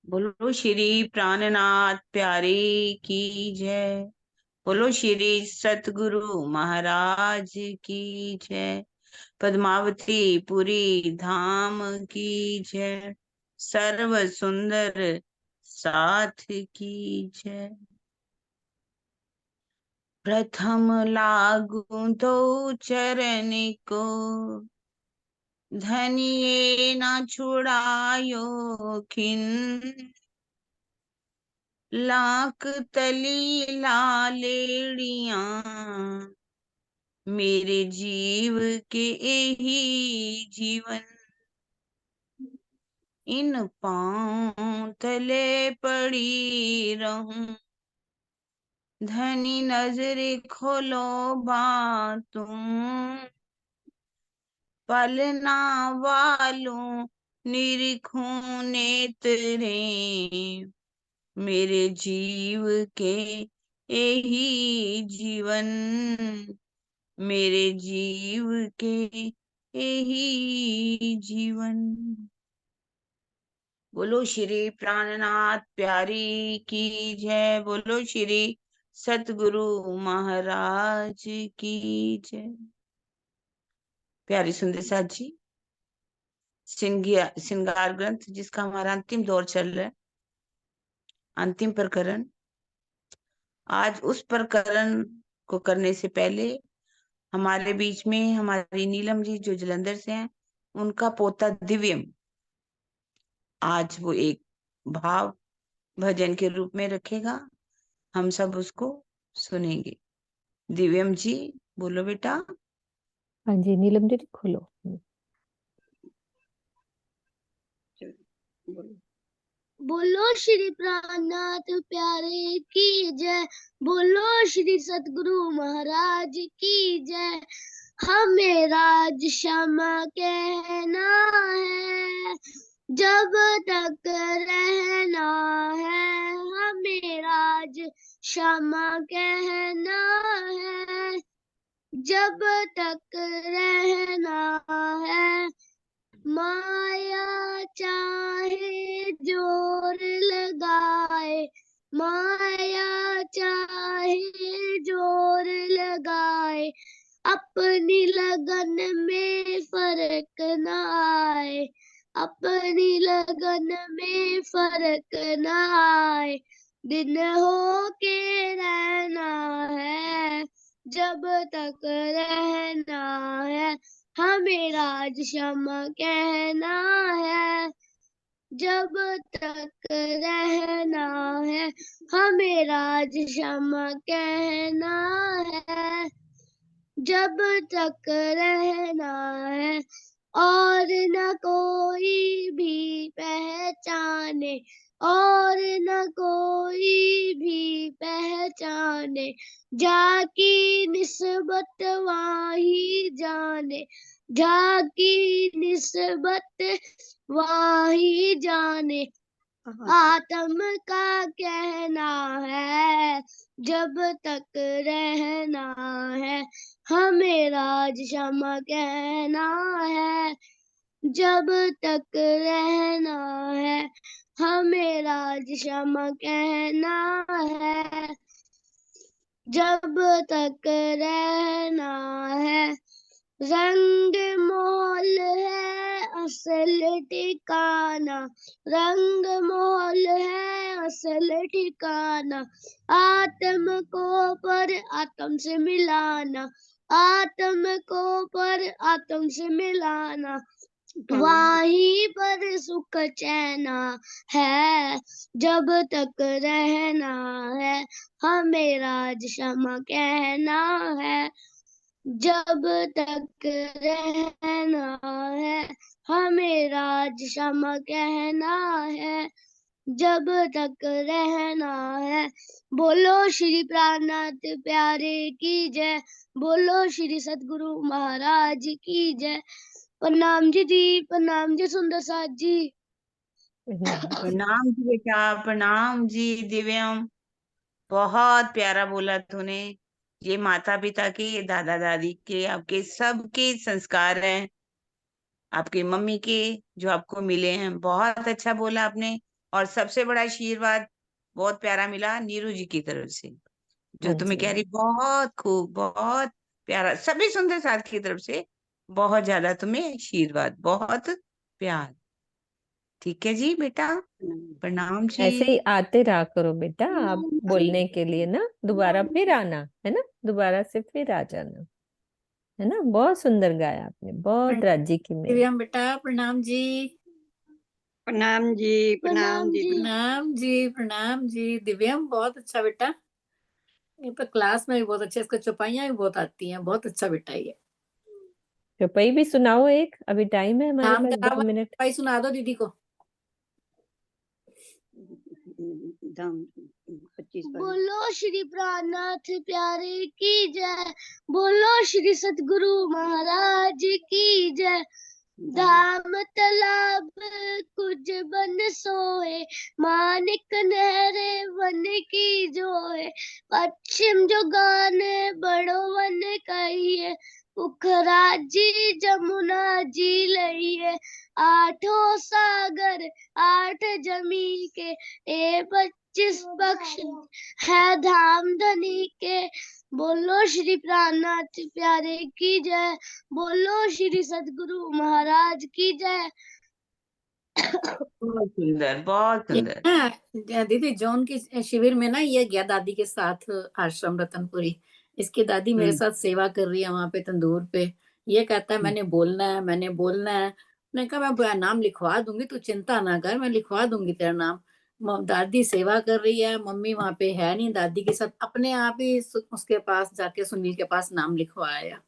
बोलो श्री प्राणनाथ प्यारे की जय। बोलो श्री सतगुरु महाराज की जय। पद्मावती पुरी धाम की जय। सर्व सुंदर साथ की जय। प्रथम लागू तो चरण को, धनिये ना छुड़ायो खिन। लाख तली लालेड़िया, मेरे जीव के यही जीवन। इन पांव तले पड़ी रहूं, धनी नजरे खोलो बातूं। पलना वालों निरीखूं नेत्रे, मेरे जीव के यही जीवन। मेरे जीव के यही जीवन। बोलो श्री प्राणनाथ प्यारी की जय। बोलो श्री सतगुरु महाराज की जय। प्यारी सुंदर साथ जी, श्रृंगार ग्रंथ जिसका हमारा अंतिम दौर चल रहा है, अंतिम प्रकरण। आज उस प्रकरण को करने से पहले हमारे बीच में हमारी नीलम जी जो जलंधर से हैं, उनका पोता दिव्यम आज वो एक भाव भजन के रूप में रखेगा। हम सब उसको सुनेंगे। दिव्यम जी बोलो बेटा। हाँ जी, नीलम दीदी खोलो। बोलो। बोलो श्री प्राणनाथ प्यारे की जय। बोलो श्री सतगुरु महाराज की जय। हमें राज क्षमा कहना है, जब तक रहना है। हमें राज क्षमा कहना है, जब तक रहना है। माया चाहे जोर लगाए, माया चाहे जोर लगाए, अपनी लगन में फर्क न आए। अपनी लगन में फर्क न आए। दिन हो के रहना है, जब तक रहना है। हमें राज क्षमा कहना है, जब तक रहना है। हमें राज क्षमा कहना है, जब तक रहना है। और न कोई भी पहचाने, और न कोई भी पहचाने, जाकी निस्बत वाही जाने। जाकी निस्बत वाही जाने। आत्म का कहना है, जब तक रहना है। हमें राज क्षमा कहना है, जब तक रहना है। हमें राज क्षमा कहना है, जब तक रहना है। रंग मोल है असल ठिकाना, रंग मोल है असल ठिकाना। आत्म को पर आत्म से मिलाना, आत्म को पर आत्म से मिलाना। वहीं पर सुख चैना है, जब तक रहना है। हमें राज क्षमा कहना है, जब तक रहना है। हमें राज क्षमा कहना है, जब तक रहना है। बोलो श्री प्राणनाथ प्यारे की जय। बोलो श्री सतगुरु महाराज की जय। प्रणाम जी दी, प्रणाम जी सुंदर साथ जी। प्रणाम जी बेटा, प्रणाम जी दिव्यम। बहुत प्यारा बोला तूने। ये माता पिता के, दादा दादी के, आपके सबके संस्कार हैं, आपकी मम्मी के जो आपको मिले हैं। बहुत अच्छा बोला आपने। और सबसे बड़ा आशीर्वाद बहुत प्यारा मिला नीरू जी की तरफ से, जो हाँ तुम्हें जी। कह रही बहुत खूब, बहुत प्यारा, सभी सुंदर साथ की तरफ से बहुत ज्यादा तुम्हें आशीर्वाद, बहुत प्यार। ठीक है जी बेटा, प्रणाम जी। ऐसे ही आते रहा करो बेटा, आप प्रणाम बोलने जी। के लिए ना, दोबारा फिर आना है ना, दोबारा से फिर आ जाना, है ना। बहुत सुंदर गाया आपने, बहुत राजी की मैं। दिव्यम बेटा प्रणाम जी। प्रणाम जी। प्रणाम जी। प्रणाम जी। प्रणाम जी। दिव्यम बहुत अच्छा बेटा, ये तो क्लास में भी बहुत अच्छा, इसको चौपाइयाँ भी बहुत आती हैं, बहुत अच्छा बेटा ये। चौपाई भी सुनाओ एक, अभी टाइम है हमारे नाम पास का 2 मिनट। चौपाई सुना दो दीदी को। दाम 25 बोलो श्री प्राणनाथ प्यारे की जय, बोलो श्री सतगुरु महाराज की जय। धाम तालाब कुछ बन सोए, मानिक नहरे वन की जोए। पश्चिम जो गान बड़ो वन कहिए, उखरा जी जमुना जी लइए। आठों सागर आठ जमी के, 25 पक्ष है धाम धनी के। बोलो श्री प्राणनाथ प्यारे की जय, बोलो श्री सतगुरु महाराज की जय। बहुत सुंदर, बहुत ये सुंदर। ना दीदी जॉन की शिविर में ना ये गया दादी के साथ आश्रम रतनपुरी, इसकी दादी मेरे साथ सेवा कर रही है वहां पे तंदूर पे। ये कहता है मैंने बोलना है, मैंने बोलना है। मैंने कहा मैं नाम लिखवा दूंगी, तू चिंता ना कर, मैं लिखवा दूंगी तेरा नाम। दादी सेवा कर रही है, मम्मी वहां पे है नहीं, दादी के साथ अपने आप ही उसके पास जाके सुनील के पास नाम लिखवाया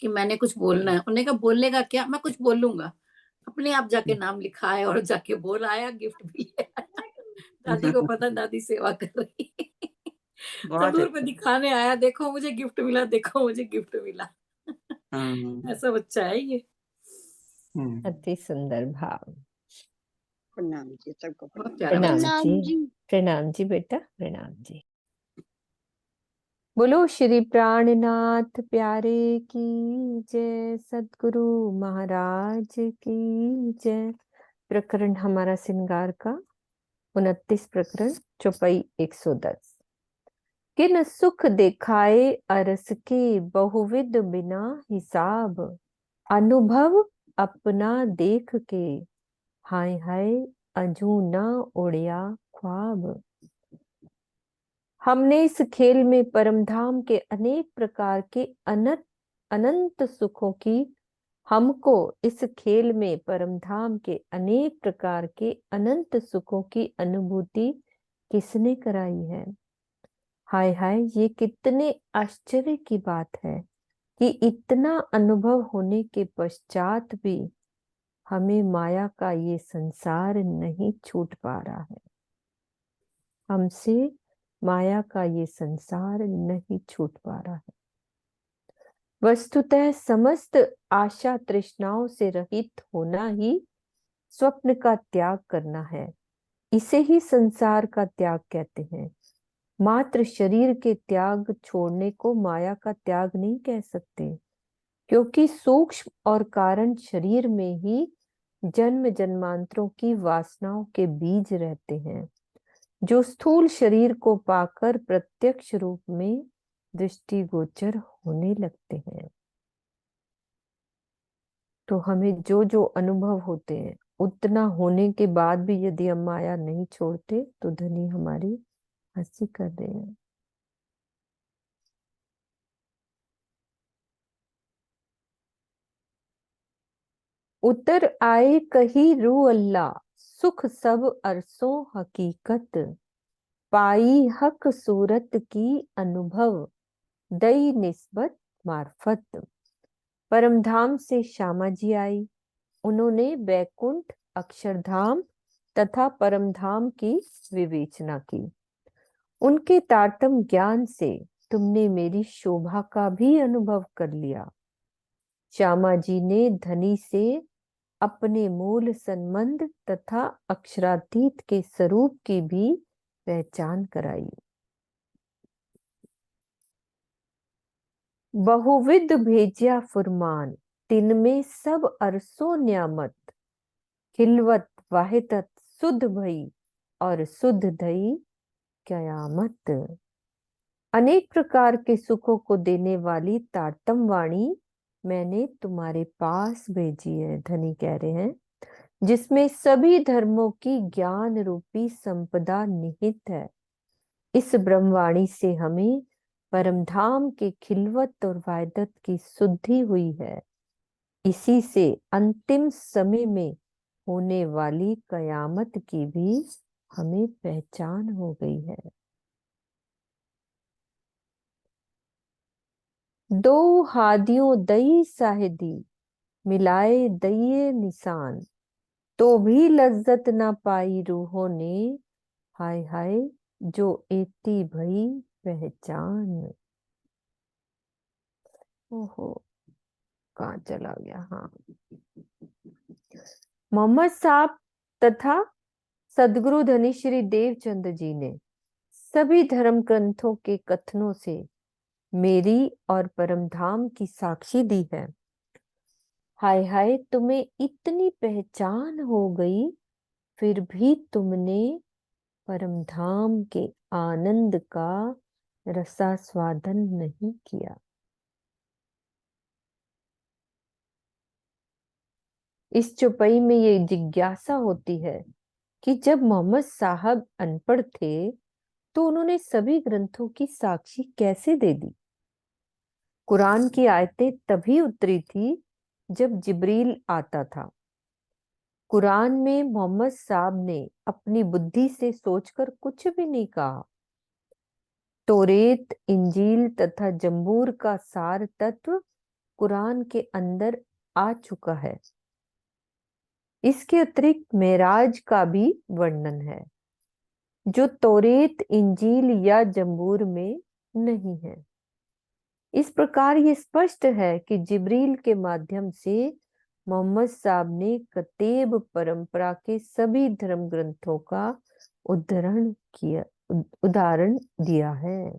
कि मैंने कुछ बोलना है। उन्होंने कहा बोलेगा क्या, मैं कुछ बोलूंगा। अपने आप जाके नाम लिखा है और जाके बोल आया, गिफ्ट भी ले आया। दादी को पता दादी सेवा कर रही है। बहुत तंदूर पे अच्छा। दिखाने आया, देखो मुझे गिफ्ट मिला, देखो मुझे गिफ्ट मिला। हम्म, ऐसा बच्चा है ये। अति सुंदर भाव। प्रणाम जी सबको बहुत प्रणाम। प्यारा प्रणाम बच्चा। जी, प्रणाम जी बेटा, प्रणाम जी। बोलो श्री प्राणनाथ प्यारे की जय, सतगुरु महाराज की जय। प्रकरण हमारा श्रृंगार का 29 प्रकरण, चौपाई 110। किन सुख देखाए अरस के, बहुविध बिना हिसाब। अनुभव अपना देख के, हाय हाय अजू न उड़िया ख्वाब। हमने इस खेल में परमधाम के अनेक प्रकार के अनंत सुखों की, हमको इस खेल में परमधाम के अनेक प्रकार के अनंत सुखों की अनुभूति किसने कराई है। हाय हाय, ये कितने आश्चर्य की बात है कि इतना अनुभव होने के पश्चात भी हमें माया का ये संसार नहीं छूट पा रहा है। हमसे माया का ये संसार नहीं छूट पा रहा है। वस्तुतः समस्त आशा तृष्णाओं से रहित होना ही स्वप्न का त्याग करना है। इसे ही संसार का त्याग कहते हैं। मात्र शरीर के त्याग छोड़ने को माया का त्याग नहीं कह सकते, क्योंकि सूक्ष्म और कारण शरीर में ही जन्म जन्मांतरों की वासनाओं के बीज रहते हैं, जो स्थूल शरीर को पाकर प्रत्यक्ष रूप में दृष्टिगोचर होने लगते हैं। तो हमें जो जो अनुभव होते हैं, उतना होने के बाद भी यदि हम माया नहीं छोड़ते तो धनी हमारी हंसी कर रहे हैं। उतर आए कही रू अल्लाह, सुख सब अरसों हकीकत। पाई हक सूरत की अनुभव, दई निस्बत मार्फत। परमधाम से श्यामा जी आई। उन्होंने बैकुंठ, अक्षरधाम तथा परमधाम की विवेचना की। उनके तारतम ज्ञान से तुमने मेरी शोभा का भी अनुभव कर लिया। श्यामा जी ने धनी से अपने मूल संबंध तथा अक्षरातीत के स्वरूप की भी पहचान कराई। बहुविध भेजिया फुरमान, तिन में सब अरसों न्यामत। खिलवत वाहिदत सुध भई, और सुध दई कयामत। अनेक प्रकार के सुखों को देने वाली तारतम वाणी मैंने तुम्हारे पास भेजी है, धनी कह रहे हैं, जिसमें सभी धर्मों की ज्ञान रूपी संपदा निहित है। इस ब्रह्मवाणी से हमें परमधाम के खिलवत और वायदत की शुद्धि हुई है। इसी से अंतिम समय में होने वाली कयामत की भी हमें पहचान हो गई है। दो हादियों दई साहिदी, मिलाए दइये निशान, तो भी लज्जत ना पाई रूहों ने, हाय हाय जो एती भई पहचान। ओहो, कहाँ चला गया? हाँ, मोहम्मद साहब तथा सदगुरु धनी श्री देवचंद जी ने सभी धर्म ग्रंथों के कथनों से मेरी और परमधाम की साक्षी दी है। हाय हाय, तुम्हें इतनी पहचान हो गई, फिर भी तुमने परमधाम के आनंद का रसास्वादन नहीं किया। इस चौपाई में ये जिज्ञासा होती है कि जब मोहम्मद साहब अनपढ़ थे तो उन्होंने सभी ग्रंथों की साक्षी कैसे दे दी। कुरान की आयतें तभी उतरी थी जब जिब्रील आता था। कुरान में मोहम्मद साहब ने अपनी बुद्धि से सोचकर कुछ भी नहीं कहा। तौरेत, इंजील तथा जंबूर का सार तत्व कुरान के अंदर आ चुका है। इसके अतिरिक्त मेराज का भी वर्णन है, जो तौरेत, इंजील या जंबूर में नहीं है। इस प्रकार ये स्पष्ट है कि जिब्रील के माध्यम से मोहम्मद साहब ने कतेब परंपरा के सभी धर्म ग्रंथों का उदाहरण दिया है।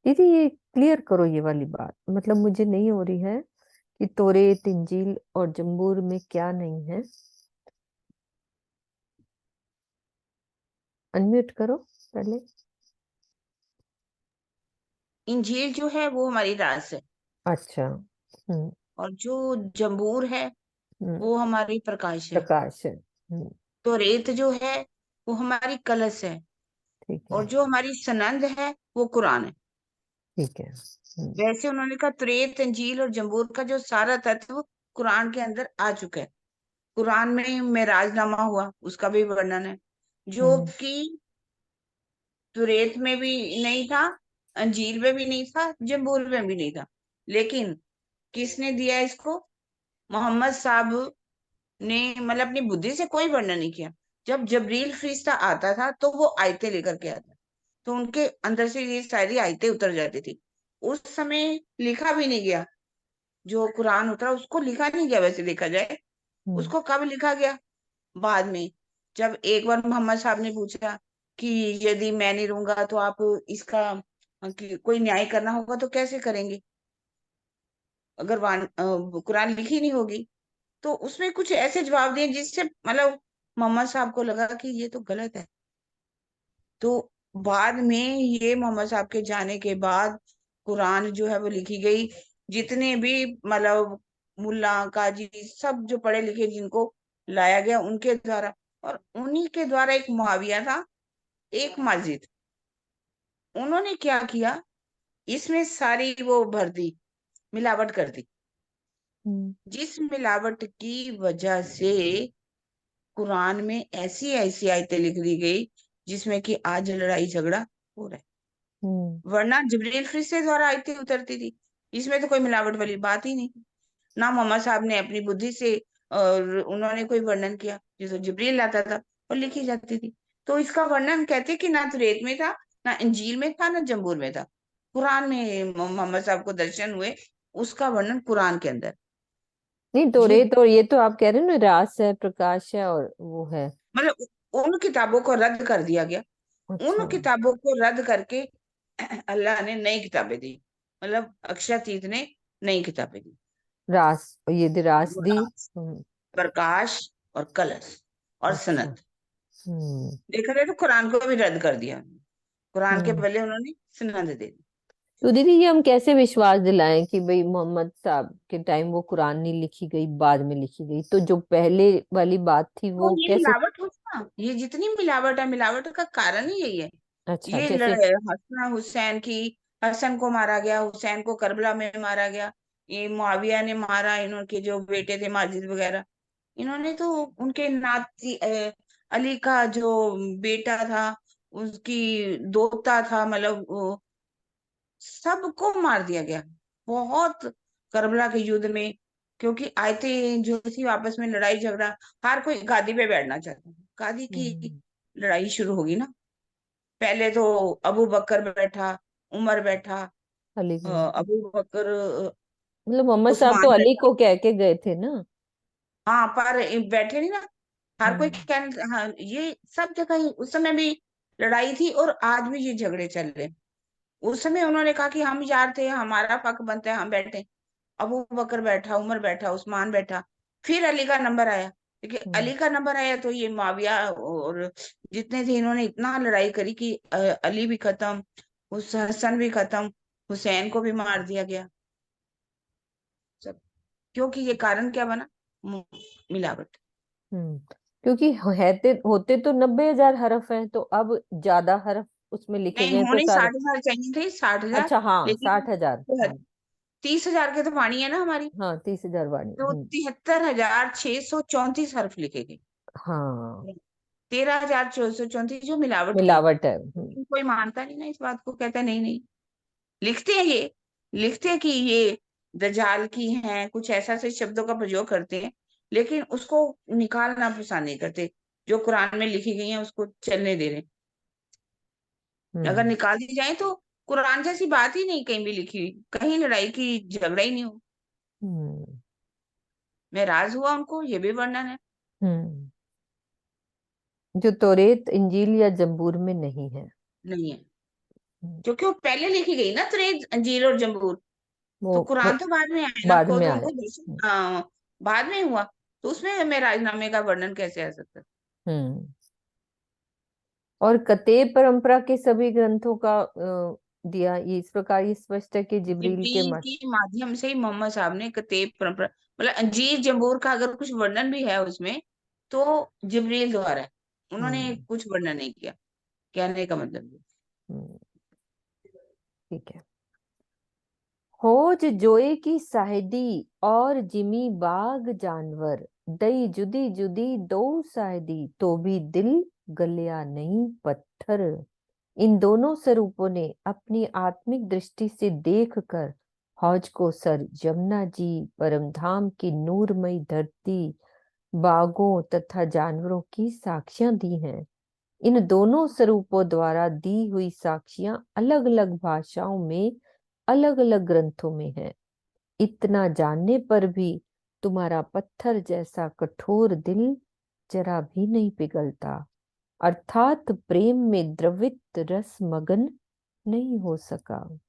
दीदी ये क्लियर करो ये वाली बात, मतलब मुझे नहीं हो रही है कि तौरेत, इंजील और जंबूर में क्या नहीं है। अनम्यूट करो पहले। इंजील जो है वो हमारी रास है, अच्छा। और जो जंबूर है हम्म, वो हमारी प्रकाश है। प्रकाश है। तो रेत जो है वो हमारी कलश है, ठीक और है, जो हमारी सनंद है वो कुरान है। ठीक है। वैसे उन्होंने कहा तुरेत, अंजील और जंबूर का जो सारा तत्व कुरान के अंदर आ चुका है। कुरान में मेराजनामा हुआ, उसका भी वर्णन है, जो हम्म, कि तुरेत में भी नहीं था, अंजील में भी नहीं था, जंबूर में भी नहीं था। लेकिन किसने दिया इसको? मोहम्मद साहब ने, मतलब अपनी बुद्धि से कोई वर्णन नहीं किया। जब जबरील फरिश्ता आता था तो वो आयतें लेकर के आता, तो उनके अंदर से ये सारी आयतें उतर जाती थी। उस समय लिखा भी नहीं गया, जो कुरान उतरा उसको लिखा नहीं गया। वैसे देखा जाए हम्म, उसको कब लिखा गया? बाद में, जब एक बार मोहम्मद साहब ने पूछा कि यदि मैं नहीं रहूंगा तो आप इसका कि कोई न्याय करना होगा तो कैसे करेंगे, अगर कुरान लिखी नहीं होगी। तो उसमें कुछ ऐसे जवाब दिए जिससे मतलब मोहम्मद साहब को लगा कि ये तो गलत है। तो बाद में ये मोहम्मद साहब के जाने के बाद कुरान जो है वो लिखी गई। जितने भी मतलब मुल्ला काजी सब जो पढ़े लिखे जिनको लाया गया उनके द्वारा, और उन्हीं के द्वारा एक मुआविया था, एक मस्जिद, उन्होंने क्या किया, इसमें सारी वो भर दी, मिलावट कर दी। हम्म, जिस मिलावट की वजह से कुरान में ऐसी ऐसी आयतें लिख दी गई जिसमें कि आज लड़ाई झगड़ा हो रहा है। हम्म, वरना जिब्रील फरिश्ते द्वारा आयतें उतरती थी, इसमें तो कोई मिलावट वाली बात ही नहीं। ना मोहम्मद साहब ने अपनी बुद्धि से और उन्होंने कोई वर्णन किया, जिसे जिब्रील लाता था और लिखी जाती थी। तो इसका वर्णन कहते कि ना तौरेत में था, ना इंजील में था, ना जंबूर में था। कुरान में मोहम्मद साहब को दर्शन हुए, उसका वर्णन कुरान के अंदर। नहीं तो ये रे, तो ये तो आप कह रहे हो ना, रास है, प्रकाश है और वो है। मतलब उन किताबों को रद्द कर दिया गया। अच्छा। उन किताबों को रद्द करके अल्लाह ने नई किताबें दी, मतलब अक्षातीत ने नई किताबें दी। रास, ये रास दी। गुणास, हम्म, प्रकाश और कलश और अच्छा। सनत। देखा जाए तो कुरान को भी रद्द कर दिया, कुरान के हम्म। बदले उन्होंने सुन्नत दे दी। तो दीदी ये हम कैसे विश्वास दिलाएं कि भाई मोहम्मद साहब के टाइम वो कुरान नहीं लिखी गई, बाद में लिखी गई, तो जो पहले वाली बात थी तो वो ये कैसे? मिलावट होती ना, ये जितनी मिलावट है, मिलावट का कारण ही यही है। अच्छा, ये जैसे। हसन हुसैन की, हसन को मारा गया, हुसैन को करबला में मारा गया, ये मुआविया ने मारा, इनके जो बेटे थे माजिद वगैरह, इन्होंने तो उनके नाती अली का जो बेटा था, उसकी दोता था, मतलब वो सबको मार दिया गया। बहुत करबला के युद्ध में, क्योंकि आयतें जो थी आपस में लड़ाई झगड़ा, हर कोई गादी पे बैठना चाहता था, गादी की हम्म। लड़ाई शुरू होगी ना। पहले तो अबू बकर बैठा, उमर बैठा, अली अबू बकर, मतलब मोहम्मद साहब तो उस्मान अली बैठा। को कह के गए थे ना। हाँ, पर बैठे नहीं ना, हर कोई हम्म। हाँ, ये सब जगह ही उस समय भी लड़ाई थी, और आज भी ये झगड़े चल रहे हैं। उस समय उन्होंने कहा कि हम यार थे, हमारा पक्ष बनता है, हम बैठे। अबू बकर बैठा, उमर बैठा, उस्मान बैठा, फिर अली का नंबर आया। देखिए, हम्म। अली का नंबर आया तो ये माविया और जितने थे, इन्होंने इतना लड़ाई करी कि अली भी खत्म, उस हसन भी खत्म, हुसैन को भी मार दिया गया सब। क्योंकि ये कारण क्या बना? मु- मिलावट। हम्म। क्योंकि होते तो 90,000 हरफ हैं, तो अब ज्यादा हरफ उसमें लिखे नहीं, गए तो होने सारे। 60,000 चाहिए थे, 60,000। अच्छा, हाँ, लेकिन 60,000। 30,000 के तो वाणी है ना हमारी, हाँ, 30,000 वाणी। तो 73,634 हर्फ लिखे गए। हाँ, 13,434 जो मिलावट हुई। मिलावट है। लेकिन कोई मानता नहीं ना इस बात को, कहता नहीं नहीं, लिखते हैं ये, लिखते हैं कि ये दजाल की हैं, कुछ ऐसा ऐसे शब्दों का प्रयोग करते हैं, लेकिन उसको निकालना पसंद नहीं करते। जो कुरान में लिखी गई है उसको चलने दे रहे हैं। अगर हम्म। निकाल दी जाए तो कुरान जैसी बात ही नहीं कहीं भी लिखी हुई, कहीं लड़ाई की झगड़ा ही नहीं हो। हम्म। मैं राज हुआ उनको, ये भी वर्णन है। हम्म। जो तौरेत, इंजील या जबूर में नहीं है। नहीं है, हम्म। क्योंकि वो पहले लिखी गई ना, तुरेद, अंजीर और जबूर। तो वो कुरान तो बाद में आया ना, बाद खुद में आया। उनको बाद में हुआ। तो उसमें मेराजनामे का वर्णन कैसे आ सकता है? हम्म। और कतेब परंपरा के सभी ग्रंथों का दिया, ये इस प्रकार ये स्पष्ट है कि जिब्रील के जिब्रील मत। के माध्यम से ही मोहम्मद साहब ने कतेब परंपरा, मतलब अंजीर जबूर का अगर कुछ वर्णन भी है उसमें, तो जिब्रील द्वारा है, उन्होंने हम्म। कुछ वर्णन नहीं किया, कहने का मतलब ये। हम्म। ठीक है। होज जोए की साहेदी और जिमी बाग जानवर, दई जुदी जुदी दो साहेदी, तो भी दिल गलिया नहीं पत्थर। इन दोनों स्वरूपों ने अपनी आत्मिक दृष्टि से देखकर हौज को सर यमुना जी, परमधाम की नूरमयी धरती, बागों तथा जानवरों की साक्शियां दी हैं। इन दोनों स्वरूपों द्वारा दी हुई साक्शियां अलग अलग भाषाओं में, अलग अलग ग्रंथों में है। इतना जानने पर भी तुम्हारा पत्थर जैसा कठोर दिल जरा भी नहीं पिघलता, अर्थात प्रेम में द्रवित रस मगन नहीं हो सका।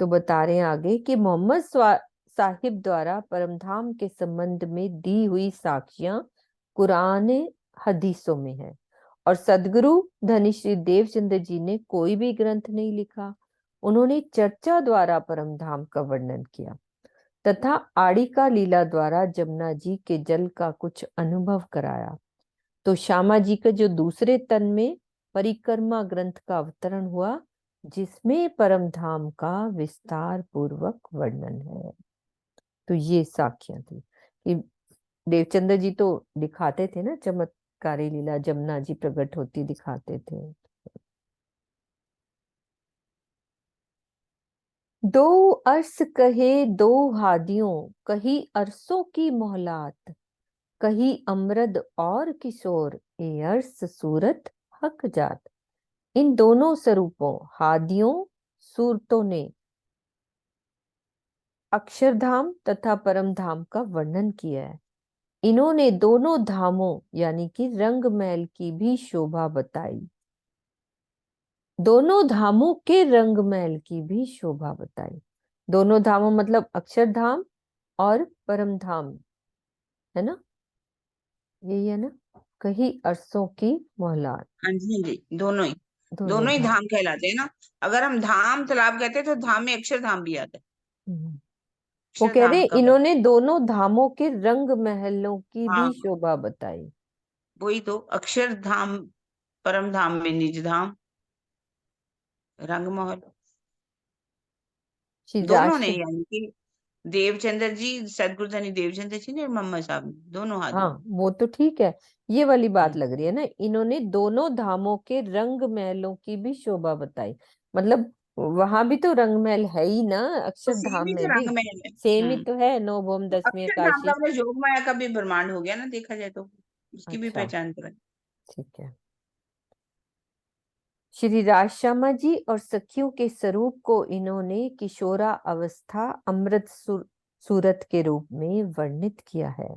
तो बता रहे हैं आगे कि मोहम्मद साहिब द्वारा परमधाम के संबंध में दी हुई साक्शियां कुरान हदीसों में है, और सदगुरु धनी श्री देवचंद्र जी ने कोई भी ग्रंथ नहीं लिखा। उन्होंने चर्चा द्वारा परमधाम का वर्णन किया तथा आड़ी का लीला द्वारा जमुना जी के जल का कुछ अनुभव कराया। तो श्यामा जी के जो दूसरे तन में परिक्रमा ग्रंथ का अवतरण हुआ, जिसमें परम धाम का विस्तार पूर्वक वर्णन है। तो ये साखियां थी कि देवचंद्र जी तो दिखाते थे ना, चमत्कारी लीला जमुना जी प्रकट होती दिखाते थे। दो अरस कहे दो हादियों, कही अरसों की मोहलात, कही अमरद और किशोर, ए अर्स सूरत हक जात। इन दोनों स्वरूपों हादियों सूरतों ने अक्षरधाम तथा परम धाम का वर्णन किया है। इन्होंने दोनों धामों यानी कि रंग महल की भी शोभा बताई, दोनों धामों के रंग महल की भी शोभा बताई। दोनों धामों मतलब अक्षरधाम और परम धाम, है ना, यही है ना। कहीं अरसों की मोहलत। हाँ जी, दोनों ही दोनों धाम। धाम कहलाते हैं ना। अगर हम धाम तालाब कहते हैं तो धाम में अक्षरधाम भी आता है। हम्म। वो कह रहे अक्षरधाम हैं, का इन्होंने दोनों धामों के रंग महलों की भी हाँ, शोभा बताई। वही तो अक्षरधाम, परम धाम में निज धाम, रंगमहल। श्री दोनों ने, राशि। यानी कि देवचंद्र जी, सदगुरु धनी देवचंद्र जी ने और मोहम्मद साहब ने, दोनों हाँ, आदमी। वो तो ठीक है, ये वाली बात हम्म, लग रही है ना, इन्होंने दोनों धामों के रंग महलों की भी शोभा बताई। मतलब वहां भी तो रंग महल है ही ना, तो अक्षरधाम सेम ही तो में भी। रंग महल है। सेम ही तो है, नौ भौम तो दसवीं अक्षरधाम का काशी। अपने योग माया का भी ब्रह्मांड हो गया ना, देखा जाए तो उसकी भी अच्छा, पहचान करें। ठीक है। श्री राजश्यामा जी और सखियों के स्वरूप को इन्होंने किशोरा अवस्था अमृत सूरत के रूप में वर्णित किया है।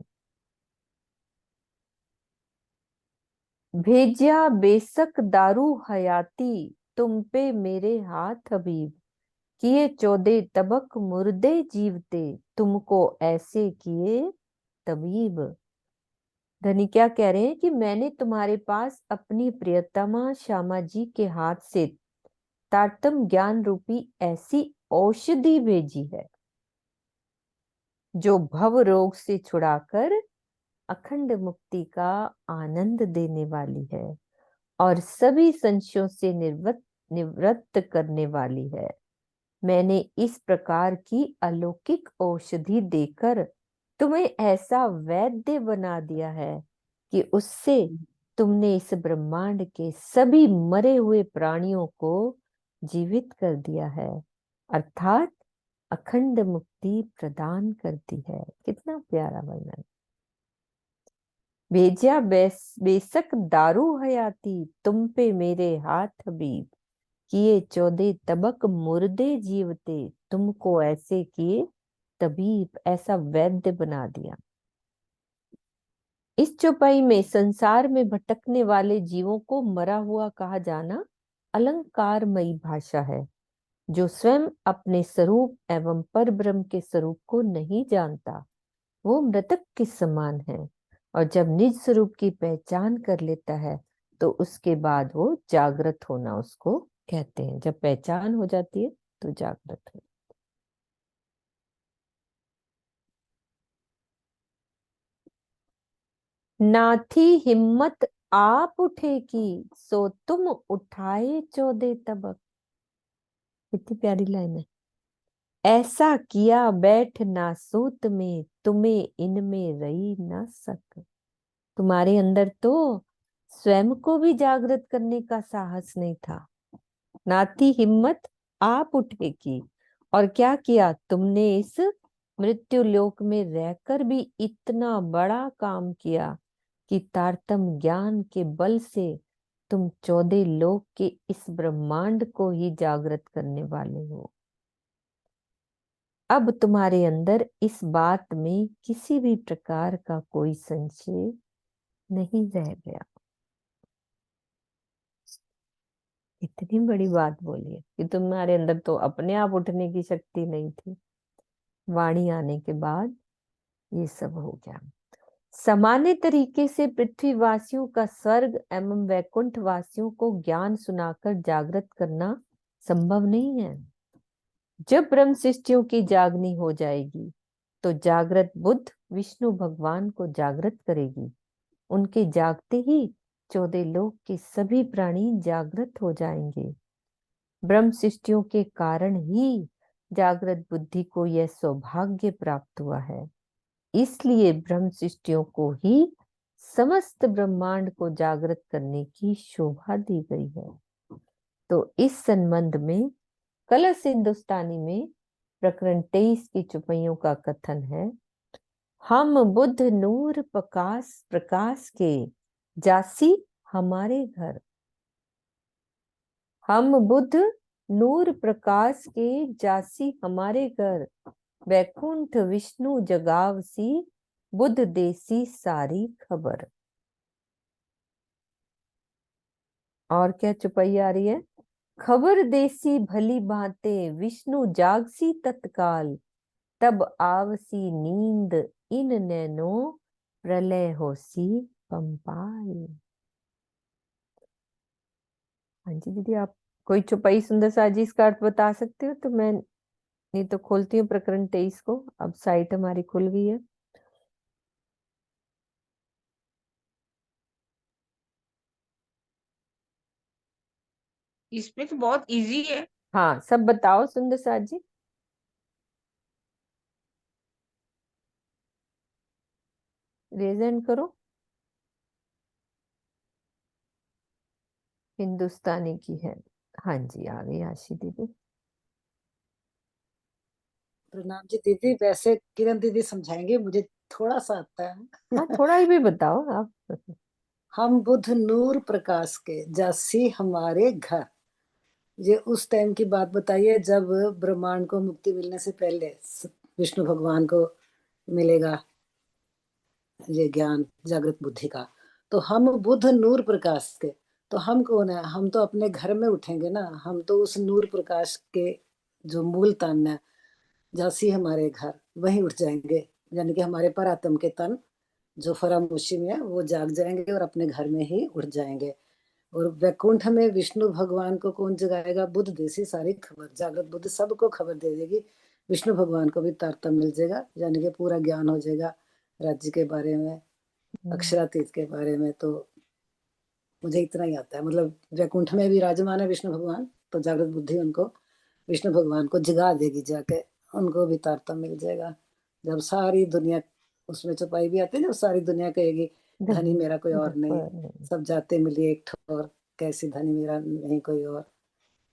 भेजिया बेशक दारू हयाती, तुम पे मेरे हाथ हबीब, किए 14 तबक मुर्दे जीवते, तुमको ऐसे किए तबीब। धनी क्या कह रहे हैं कि मैंने तुम्हारे पास अपनी प्रियतमा श्यामा जी के हाथ से तारतम ज्ञान रूपी ऐसी औषधि भेजी है जो भव रोग से छुड़ाकर अखंड मुक्ति का आनंद देने वाली है और सभी संशयों से निवृत्त करने वाली है। मैंने इस प्रकार की अलौकिक औषधि देकर तुम्हें ऐसा वैद्य बना दिया है कि उससे तुमने इस ब्रह्मांड के सभी मरे हुए प्राणियों को जीवित कर दिया है, अर्थात अखंड मुक्ति प्रदान करती है। कितना प्यारा वर्णन। भेजा बेशक दारू हयाती, तुम पे मेरे हाथ हबीब, किए 14 तबक मुर्दे जीवते, तुमको ऐसे किए तबीब, ऐसा वैद्य बना दिया। इस चौपाई में संसार में भटकने वाले जीवों को मरा हुआ कहा जाना अलंकारमयी भाषा है। जो स्वयं अपने स्वरूप एवं पर ब्रह्म के स्वरूप को नहीं जानता वो मृतक के समान है, और जब निज स्वरूप की पहचान कर लेता है तो उसके बाद वो जागृत होना उसको कहते हैं। जब पहचान हो जाती है तो जागृत हो। नाथी हिम्मत आप उठे की, सो तुम उठाए 14 तबक। कितनी प्यारी लाइन है। ऐसा किया बैठ ना सूत में, तुम्हें इनमें रही ना सक। तुम्हारे अंदर तो स्वयं को भी जागृत करने का साहस नहीं था। नाथी हिम्मत आप उठे की, और क्या किया तुमने, इस मृत्यु लोक में रहकर भी इतना बड़ा काम किया कि तारतम ज्ञान के बल से तुम 14 लोक के इस ब्रह्मांड को ही जागृत करने वाले हो। अब तुम्हारे अंदर इस बात में किसी भी प्रकार का कोई संशय नहीं रह गया। इतनी बड़ी बात बोली है कि तुम्हारे अंदर तो अपने आप उठने की शक्ति नहीं थी, वाणी आने के बाद ये सब हो गया। सामान्य तरीके से पृथ्वी वासियों का स्वर्ग एवं वैकुंठ वासियों को ज्ञान सुनाकर जागृत करना संभव नहीं है। जब ब्रह्म सृष्टियों की जागनी हो जाएगी तो जागृत बुद्ध विष्णु भगवान को जागृत करेगी। उनके जागते ही 14 लोक के सभी प्राणी जागृत हो जाएंगे। ब्रह्म सृष्टियों के कारण ही जागृत बुद्धि को यह सौभाग्य प्राप्त हुआ है। इसलिए ब्रह्म सृष्टियों को ही समस्त ब्रह्मांड को जागृत करने की शोभा दी गई है। तो इस संबंध में कलश हिंदुस्तानी में प्रकरण 23 की चौपाइयों का कथन है। हम बुद्ध नूर प्रकाश प्रकाश के, जासी हमारे घर। हम बुद्ध नूर प्रकाश के, जासी हमारे घर। वैकुंठ विष्णु जगावसी, बुद्ध देसी सारी खबर। और क्या चौपाई आ रही है। खबर देसी भली भांते, विष्णु जागसी तत्काल, तब आवसी नींद इन नैनो, प्रलय होसी पंपाई। हाँ जी दीदी, आप कोई चौपाई सुंदर साजी इसका अर्थ बता सकते हो तो मैं नहीं तो खोलती हूँ प्रकरण 23 को। अब साइट हमारी खुल गई है। इसमें तो बहुत इजी है। हाँ, सब बताओ सुंदर साजी। रेज हैंड करो। हिंदुस्तानी की है। हाँ जी, आ गई आशी दीदी। प्रणाम जी दीदी। वैसे किरण दीदी समझाएंगे, मुझे थोड़ा सा आता है। हाँ, थोड़ा ही भी बताओ आप। हम बुध नूर प्रकाश के, जासी हमारे घर। ये उस टाइम की बात बताइए जब ब्रह्मांड को मुक्ति मिलने से पहले विष्णु भगवान को मिलेगा ये ज्ञान, जागृत बुद्धि का। तो हम बुध नूर प्रकाश के, तो हम कौन है? हम तो अपने घर में उठेंगे ना। हम तो उस नूर प्रकाश के जो मूल तन है, जासी हमारे घर, वहीं उठ जाएंगे। यानी कि हमारे परात्म के तन जो फरामोशी में है वो जाग जाएंगे और अपने घर में ही उठ जाएंगे। और वैकुंठ में विष्णु भगवान को कौन जगाएगा? बुद्ध देसी सारी खबर, जागृत बुद्ध सबको खबर दे देगी। विष्णु भगवान को भी तारतम्य मिल जाएगा, यानी कि पूरा ज्ञान हो जाएगा राज्य के बारे में, अक्षरातीत के बारे में। तो मुझे इतना ही आता है। मतलब वैकुंठ में भी विराजमान है विष्णु भगवान, तो जागृत बुद्धि उनको विष्णु भगवान को जगा देगी जाके, उनको भी तारतम्य मिल जाएगा। जब सारी दुनिया, उसमें चौपाई भी आती है, जब सारी दुनिया कहेगी धनी मेरा कोई और नहीं, सब जाते मिलिए एक ठोर, कैसी धनी मेरा नहीं कोई और।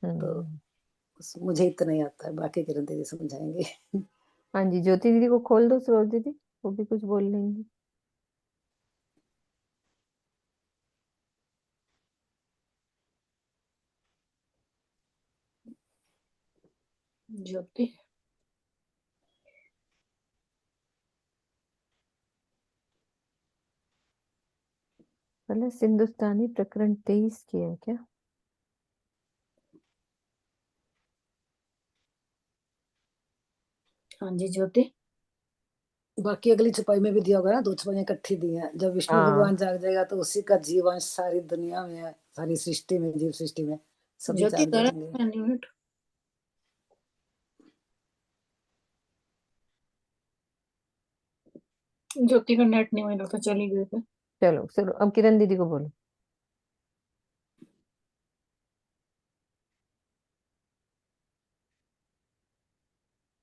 तो मुझे इतना ही आता है, बाकी किरण दीदी समझाएंगे। हाँ जी, ज्योति दीदी को खोल दो, सरोज दीदी वो भी कुछ बोल लेंगी। ज्योति। कलश हिंदुस्तानी प्रकरण 23 की है क्या? हाँ जी ज्योति। बाकी अगली छपाई में भी दिया होगा ना, 2 छपाइयां इकट्ठी दी हैं। जब विष्णु हाँ, भगवान जाग जाएगा तो उसी का जीवांश सारी दुनिया में है, सारी सृष्टि में, जीव सृष्टि में सभी ज्योति जाग करा जाएंगे। अनम्यूट। ज्योति का नेट नहीं मिल रहा था, चली गई थी। चलो सर, अब किरण दीदी को बोलो।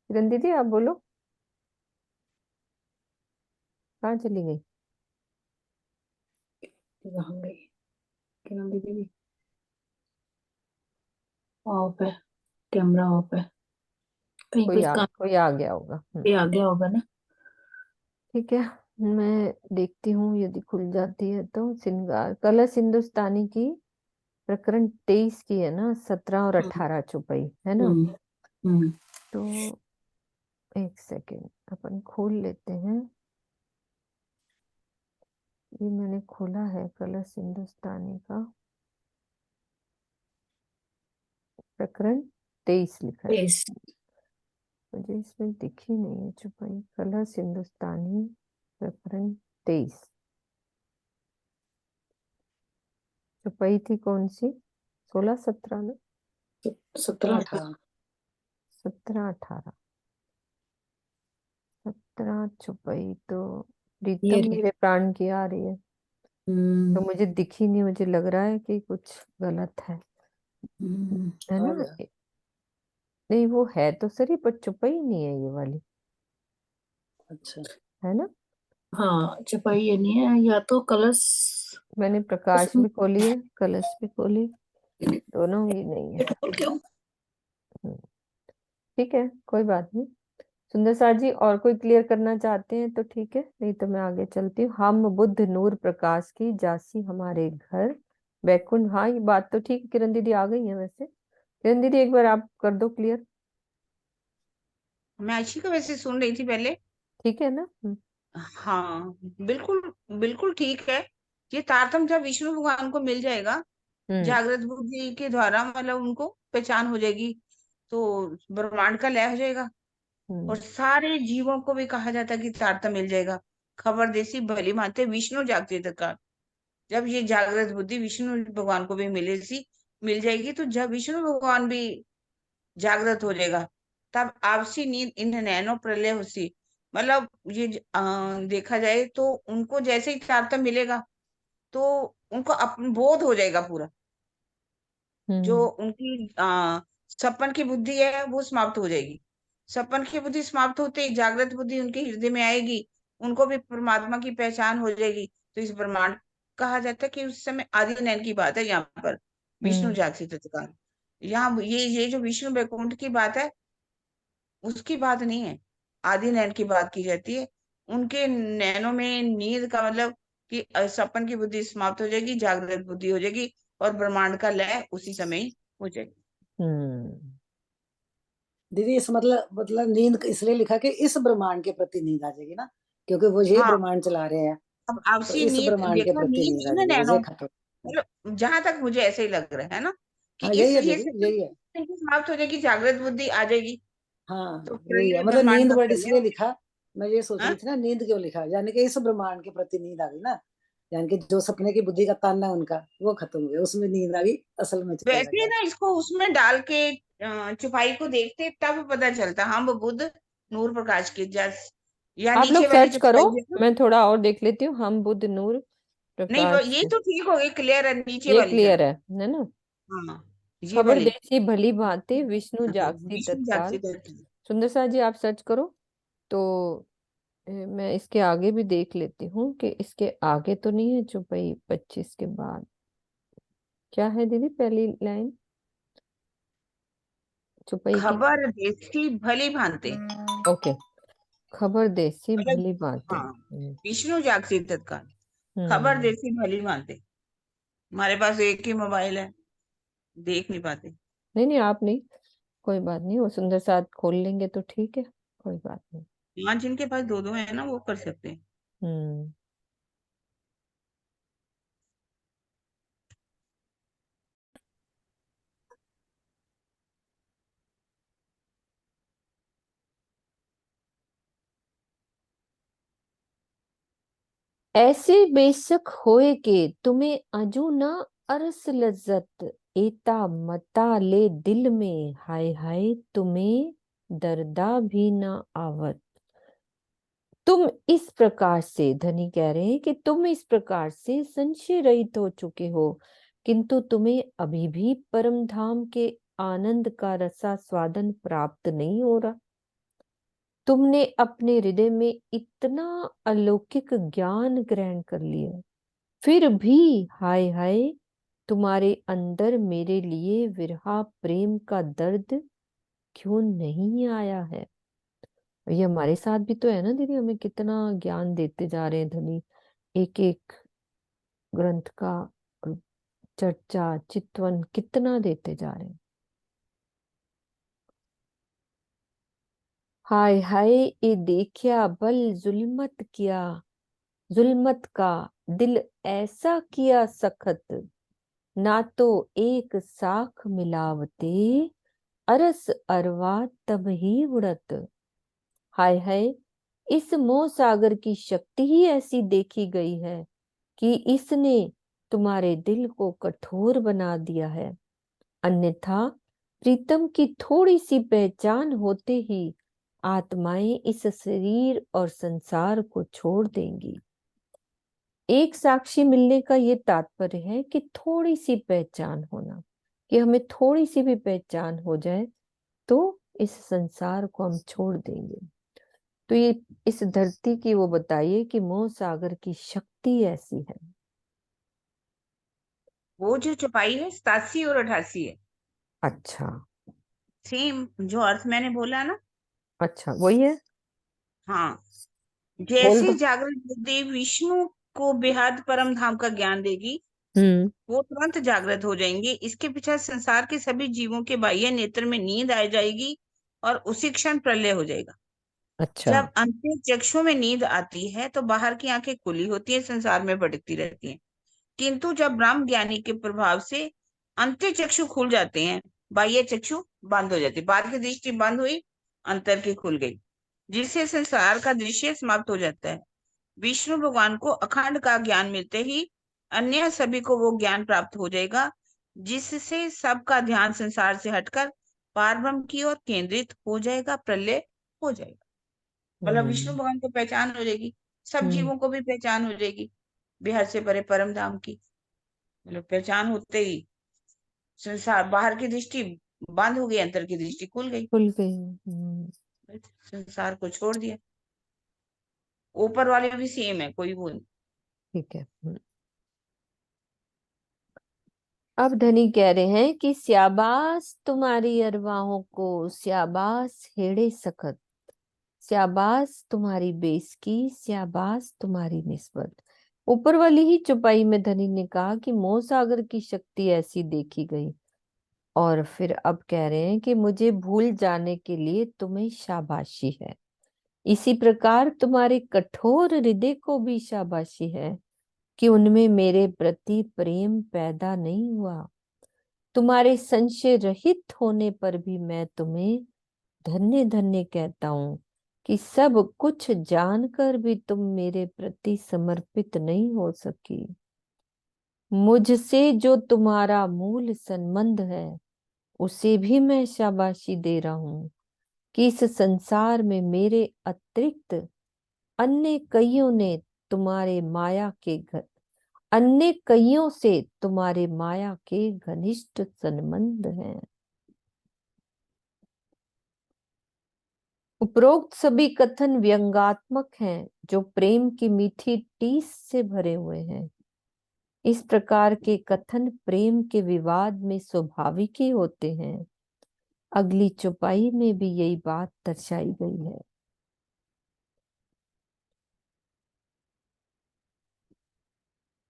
किरण दीदी आप बोलो, कहाँ चली गई? कहाँ गई किरण दीदी भी? ऑफ है, कैमरा ऑफ है, कहीं कोई कुछ काम कोई आ गया होगा। पे आ गया होगा ना। ठीक है, मैं देखती हूँ यदि खुल जाती है तो। श्रृंगार कलश हिंदुस्तानी की प्रकरण 23 की है ना, 17 और 18 चौपाई है ना। हम्म हम्म तो एक सेकेंड अपन खोल लेते हैं। ये मैंने खोला है कलश हिंदुस्तानी का प्रकरण 23 लिखा है। पेस। मुझे इसमें दिखी नहीं है चौपाई। कलश हिंदुस्तानी प्रकरण 23 चौपाई थी कौन सी? 16 17 ना? 17 18। 17 18 17 चौपाई तो ये प्रीतम रही। मेरे प्राण की आ रही है। तो मुझे दिखी नहीं, मुझे लग रहा है कि कुछ गलत है आ ना? गया। नहीं, वो है तो सही पर चौपाई नहीं है ये वाली, अच्छा, है ना? हाँ छपाई ये नहीं है, या तो कलश। मैंने प्रकाश भी खोली है, कलश भी खोली, दोनों ही नहीं है। क्यों? हम्म, ठीक है, कोई बात नहीं। सुंदर सार जी और कोई क्लियर करना चाहते हैं तो ठीक है, नहीं तो मैं आगे चलती हूँ। हम बुद्ध नूर प्रकाश की, जासी हमारे घर बैकुंठ। हाँ, ये बात तो ठीक है, किरण दीदी आ गई है वैसे। किरण दीदी एक बार आप कर दो क्लियर। मैं आशी का वैसे सुन रही थी पहले। ठीक है ना? हाँ, बिल्कुल बिल्कुल ठीक है। ये तारतम्य जब विष्णु भगवान को मिल जाएगा हम्म जागृत बुद्धि के द्वारा, मतलब उनको पहचान हो जाएगी, तो ब्रह्मांड का लय हो जाएगा। और हम्म सारे जीवों को भी कहा जाता है कि तारतम्य मिल जाएगा। खबर देसी भली भांति विष्णु जागती तत्काल। जब ये जागृत बुद्धि विष्णु भगवान को भी मिल जाएगी, तो जब विष्णु भगवान भी जागृत हो जाएगा, तब आपसी नींद इन नैनो प्रलय हुसी। मतलब ये देखा जाए तो उनको जैसे ही तारतम्य मिलेगा, तो उनको बोध हो जाएगा पूरा। जो उनकी सपन की बुद्धि है वो समाप्त हो जाएगी। सपन की बुद्धि समाप्त होते ही जागृत बुद्धि उनके हृदय में आएगी, उनको भी परमात्मा की पहचान हो जाएगी। तो इस ब्रह्मांड कहा जाता है कि उस समय आदि नयन की बात है। यहाँ पर विष्णु जागृत तत्काल, यहाँ ये जो विष्णु वैकुंठ की बात है उसकी बात नहीं है, आदि नयन की बात की जाती है। उनके नैनों में नींद का मतलब कि सपन की बुद्धि समाप्त हो जाएगी, जागृत बुद्धि हो जाएगी, और ब्रह्मांड का लय उसी समय ही हो जाएगा। दीदी इस मतलब नींद इसलिए लिखा कि इस ब्रह्मांड के प्रति नींद आ जाएगी ना, क्योंकि वो ये हाँ, ब्रह्मांड चला रहे हैं, अब तो आपसी इस नींद ब्रह्मांड के देखा, प्रति नींद नींद आ इन जाएगी, नैनों, ये खत्म। मतलब जहां तक मुझे ऐसे ही लग रहा है ना कि हाँ इस यही है ये दीदी, सपन यही है। की समाप्त हो जाएगी, जागृत बुद्धि आ जाएगी, हाँ तो यही है, प्रलय मतलब ब्रह्मांड नींद का वर्ड प्रलय इसलिए हो लिखा, मैं ये सोच जाएगा। रही हाँ? थी ना नींद क्यों लिखा, यानी कि इस ब्रह्मांड के प्रति नींद आ गई ना, यानी कि जो सपने की बुद्धि का तान है उनका वो खत्म हो गया, उसमें नींद आ गई, असल में चला वैसे गया। ना इसको उसमें डाल के चुपाई को देखते तब पता चलता हम बुद्ध नूर प्रकाश के जस, या आप लोग नीचे वाली सर्च जो करो, चुपाई है ना। मैं थोड़ा और देख लेती हूँ। हम बुद्ध नूर नहीं, प्रकाश, ये तो ठीक हो गई, क्लियर है, नीचे ये वाली क्लियर जरा। है ना। हाँ, ये खबर वाली। देसी भली भांति विष्णु हाँ, जागसी विष्णु तत्काल। जागृत तत्काल। सुंदर सा जी आप सर्च करो तो मैं इसके आगे भी देख लेती हूँ कि इसके आगे तो नहीं है चुपई 25 के बाद। क्या है दीदी पहली लाइन चुपई की? खबर देसी भली भांति, ओके, खबर देसी मतलब भली भांति। हाँ, विष्णु जागृत तत्काल, खबर हम्म देसी भली भांति। हमारे पास एक ही मोबाइल है, देख नहीं पाते। नहीं नहीं, आप नहीं, कोई बात नहीं, वो सुंदर साथ खोल लेंगे तो ठीक है, कोई बात नहीं। हाँ, जिनके पास दो दो है ना वो कर सकते हैं। हम्म ऐसे बेशक होए के तुम्हें अजू न अरस लज्जत एता मता ले दिल में हाय हाय तुम्हें दर्दा भी न आवत। तुम इस प्रकार से, धनी कह रहे हैं कि तुम इस प्रकार से संशय रहित हो चुके हो, किंतु तुम्हें अभी भी परम धाम के आनंद का रसा स्वादन प्राप्त नहीं हो रहा। तुमने अपने हृदय में इतना अलौकिक ज्ञान ग्रहण कर लिया, फिर भी हाय हाय तुम्हारे अंदर मेरे लिए विरहा प्रेम का दर्द क्यों नहीं आया है। ये हमारे साथ भी तो है ना दीदी, हमें कितना ज्ञान देते जा रहे हैं धनी, एक एक ग्रंथ का चर्चा चितवन कितना देते जा रहे हैं। हाय हाय ये देखिया बल जुल्मत का दिल ऐसा किया सखत, ना तो एक साख मिलावते अरस अरवा तब ही उड़त। हाय हाय इस मोह सागर की शक्ति ही ऐसी देखी गई है कि इसने तुम्हारे दिल को कठोर बना दिया है, अन्यथा प्रीतम की थोड़ी सी पहचान होते ही आत्माएं इस शरीर और संसार को छोड़ देंगी। एक साक्षी मिलने का ये तात्पर्य है कि थोड़ी सी पहचान होना, कि हमें थोड़ी सी भी पहचान हो जाए तो इस संसार को हम छोड़ देंगे। तो ये इस धरती की वो बताइए कि मोह सागर की शक्ति ऐसी है। वो जो चौपाई है 87 और 88 है, अच्छा सेम जो अर्थ मैंने बोला ना। अच्छा वही है, हाँ, बोल जैसे दो। जागृत बुद्धि विष्णु को बेहद परम धाम का ज्ञान देगी, हम्म वो तुरंत जागृत हो जाएंगे। इसके पीछे संसार के सभी जीवों के बाह्य नेत्र में नींद आ जाएगी, और उसी क्षण प्रलय हो जाएगा। अच्छा जब अंतिम चक्षु में नींद आती है तो बाहर की आंखें खुली होती है, संसार में भटकती रहती हैं। किंतु जब ब्रह्म ज्ञानी के प्रभाव से अंत्य चक्षु खुल जाते हैं, बाह्य चक्षु बंद हो जाती है, बाहर की दृष्टि बंद हुई, अंतर की खुल गई, जिससे संसार का दृश्य समाप्त हो जाता है। विष्णु भगवान को अखंड का ज्ञान मिलते ही अन्य सभी को वो ज्ञान प्राप्त हो जाएगा, जिससे सबका ध्यान संसार से हटकर पारब्रह्म की ओर केंद्रित हो जाएगा, प्रलय हो जाएगा। मतलब विष्णु भगवान को पहचान हो जाएगी, सब जीवों को भी पहचान हो जाएगी, बिहार से परे परम धाम की। मतलब पहचान होते ही संसार, बाहर की दृष्टि बंद हो गई, अंतर की दृष्टि खुल गई, खुल गई। संसार को छोड़ दिया। ऊपर वाले भी सेम है, कोई वो नहीं। ठीक है। अब धनी कह रहे हैं कि स्याबास तुम्हारी अरवाहों को, स्याबास हेड़े सखत, स्याबास तुम्हारी बेइज्जती, स्याबास तुम्हारी निस्बत। ऊपर वाली ही चौपाई में धनी ने कहा कि मोह सागर की शक्ति ऐसी देखी गई, और फिर अब कह रहे हैं कि मुझे भूल जाने के लिए तुम्हें शाबाशी है। इसी प्रकार तुम्हारे कठोर हृदय को भी शाबाशी है कि उनमें मेरे प्रति प्रेम पैदा नहीं हुआ। तुम्हारे संशय रहित होने पर भी मैं तुम्हें धन्य धन्य कहता हूँ कि सब कुछ जानकर भी तुम मेरे प्रति समर्पित नहीं हो सकी। मुझसे जो तुम्हारा मूल संबंध है उसे भी मैं शाबाशी दे रहा हूँ कि इस संसार में मेरे अतिरिक्त अन्य कईयों ने तुम्हारे माया के घर अन्य कईयों से तुम्हारे माया के घनिष्ठ संबंध हैं। उपरोक्त सभी कथन व्यंग्यात्मक हैं, जो प्रेम की मीठी टीस से भरे हुए हैं। इस प्रकार के कथन प्रेम के विवाद में स्वाभाविक ही होते हैं। अगली चौपाई में भी यही बात दर्शाई गई है।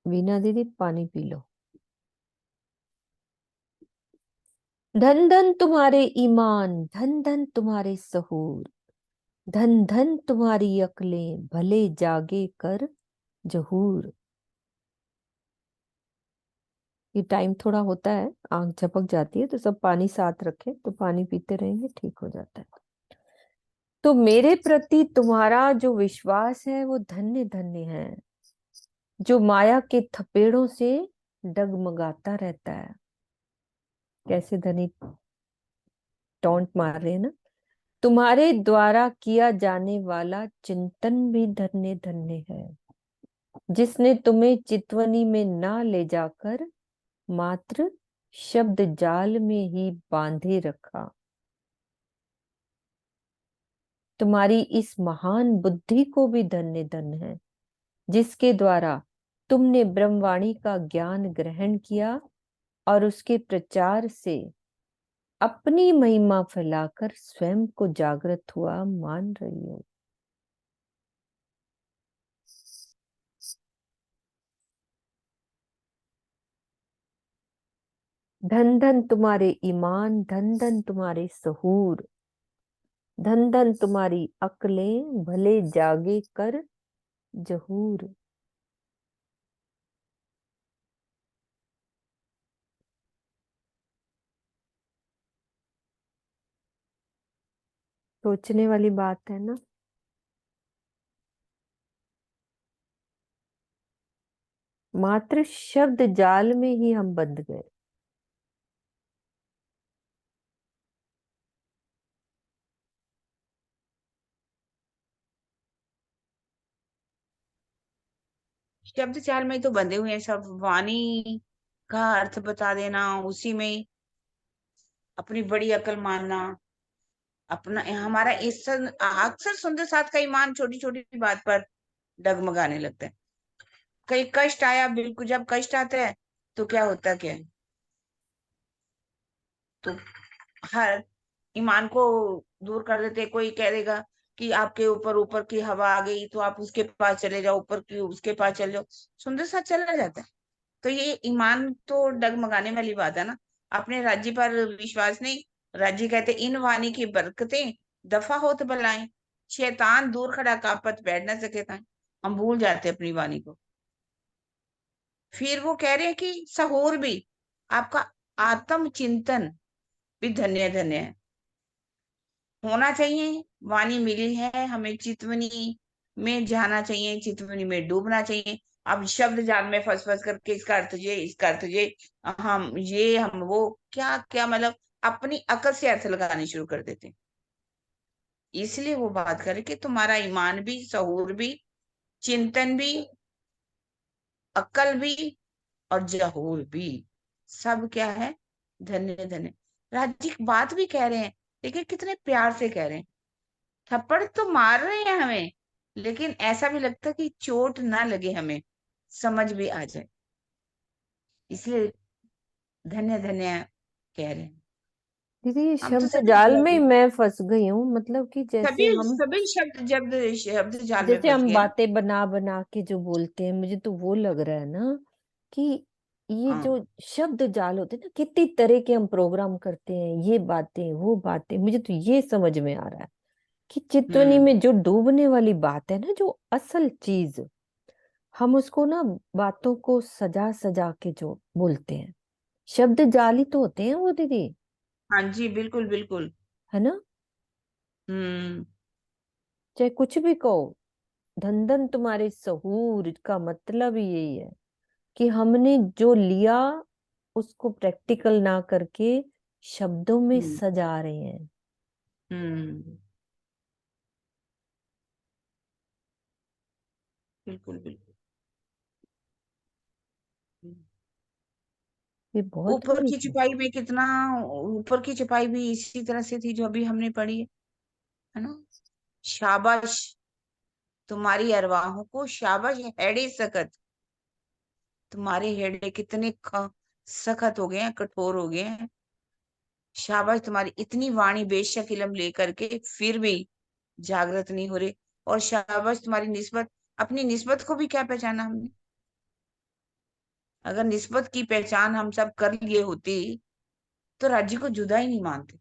वीणा दीदी पानी पी लो। धन धन तुम्हारे ईमान, धन धन तुम्हारे सहूर, धन धन तुम्हारी अकलें, भले जागे कर जहूर। ये टाइम थोड़ा होता है, आंख झपक जाती है, तो सब पानी साथ रखें, तो पानी पीते रहेंगे, ठीक हो जाता है। तो मेरे प्रति तुम्हारा जो विश्वास है वो धन्य धन्य है, जो माया के थपेड़ों से डगमगाता रहता है। कैसे धनी टॉन्ट मार रहे हैं ना। तुम्हारे द्वारा किया जाने वाला चिंतन भी धन्य धन्य है, जिसने तुम्हें चितवनी में ना ले जाकर मात्र शब्द जाल में ही बांधे रखा। तुम्हारी इस महान बुद्धि को भी धन्य धन्य है, जिसके द्वारा तुमने ब्रह्मवाणी का ज्ञान ग्रहण किया और उसके प्रचार से अपनी महिमा फैलाकर स्वयं को जागृत हुआ मान रही हो। धन धन तुम्हारे ईमान, धन धन तुम्हारे सहूर, धन धन तुम्हारी अक्लें, भले जागे कर जहूर। सोचने वाली बात है ना। मात्र शब्द जाल में ही हम बंध गए। शब्द चाल में तो बंधे हुए हैं सब, वाणी का अर्थ बता देना, उसी में अपनी बड़ी अकल मानना, अपना हमारा इस अक्सर सुंदर साथ का ईमान छोटी छोटी बात पर डगमगाने लगता है। कहीं कष्ट आया, बिल्कुल जब कष्ट आता है तो क्या होता क्या है, तो हर ईमान को दूर कर देते। कोई कह देगा कि आपके ऊपर ऊपर की हवा आ गई तो आप उसके पास चले जाओ, ऊपर की उसके पास चले जाओ, सुंदर साथ चला जाता है। तो ये ईमान तो डगमगाने वाली बात है ना। अपने राज्य पर विश्वास नहीं, राज्य कहते इन वाणी की बरकतें दफा होत बलाएं, शैतान दूर खड़ा कापत बैठ न सके था। हम भूल जाते अपनी वाणी को। फिर वो कह रहे हैं कि सहूर भी, आपका आत्म चिंतन भी धन्य धन्य है, होना चाहिए। वाणी मिली है हमें चितवनी, में जाना चाहिए, चितवनी में डूबना चाहिए। अब शब्द जाल में फंस फंस करके इसका अर्थ ये, इसका अर्थ ये, हम वो क्या क्या, मतलब अपनी अकल से अर्थ लगाने शुरू कर देते हैं। इसलिए वो बात करे कि तुम्हारा ईमान भी, सहूर भी, चिंतन भी, अक्ल भी और जहूर भी, सब क्या है, धन्य धन्य। राजी की बात भी कह रहे हैं, लेकिन कितने प्यार से कह रहे हैं। थप्पड़ तो मार रहे हैं हमें, लेकिन ऐसा भी लगता है कि चोट ना लगे, हमें समझ भी आ जाए, इसलिए धन्य धन्य कह रहे हैं। दीदी ये हम तो शब्द सभी जाल में ही मैं फंस गई हूँ, मतलब कि जैसे सभी हम सभी शब्द जाल में जैसे फंस हम गए ना। बातें बना बना के जो बोलते हैं, मुझे तो वो लग रहा है ना कि ये हाँ। जो शब्द जाल होते हैं ना, कितनी तरह के हम प्रोग्राम करते हैं, ये बातें वो बातें। मुझे तो ये समझ में आ रहा है कि चितवनी हम्म। में जो डूबने वाली बात है ना, जो असल चीज, हम उसको ना बातों को सजा सजा के जो बोलते हैं, शब्द जाली तो होते हैं वो दीदी, हाँ जी, बिल्कुल बिल्कुल। है ना। हम्म। चाहे कुछ भी कहो, धन धन तुम्हारे सहूर का मतलब ही यही है कि हमने जो लिया उसको प्रैक्टिकल ना करके शब्दों में हम्म। सजा रहे हैं। हम्म। बिल्कुल बिल्कुल। ये बहुत ऊपर बड़ी की चीज। छुपाई में कितना, ऊपर की छुपाई भी इसी तरह से थी जो अभी हमने पढ़ी है ना। शाबाश तुम्हारी अरवाहों को, शाबाश हेड़े सखत, तुम्हारे हेड़े कितने सखत हो गए हैं, कठोर हो गए हैं। शाबाश तुम्हारी इतनी वाणी बेशक इलम लेकर के फिर भी जागृत नहीं हो रहे। और शाबाश तुम्हारी निस्बत, अपनी निस्बत को भी क्या पहचाना हमने। अगर निस्बत की पहचान हम सब कर लिए होती तो राज्य को जुदा ही नहीं मानते।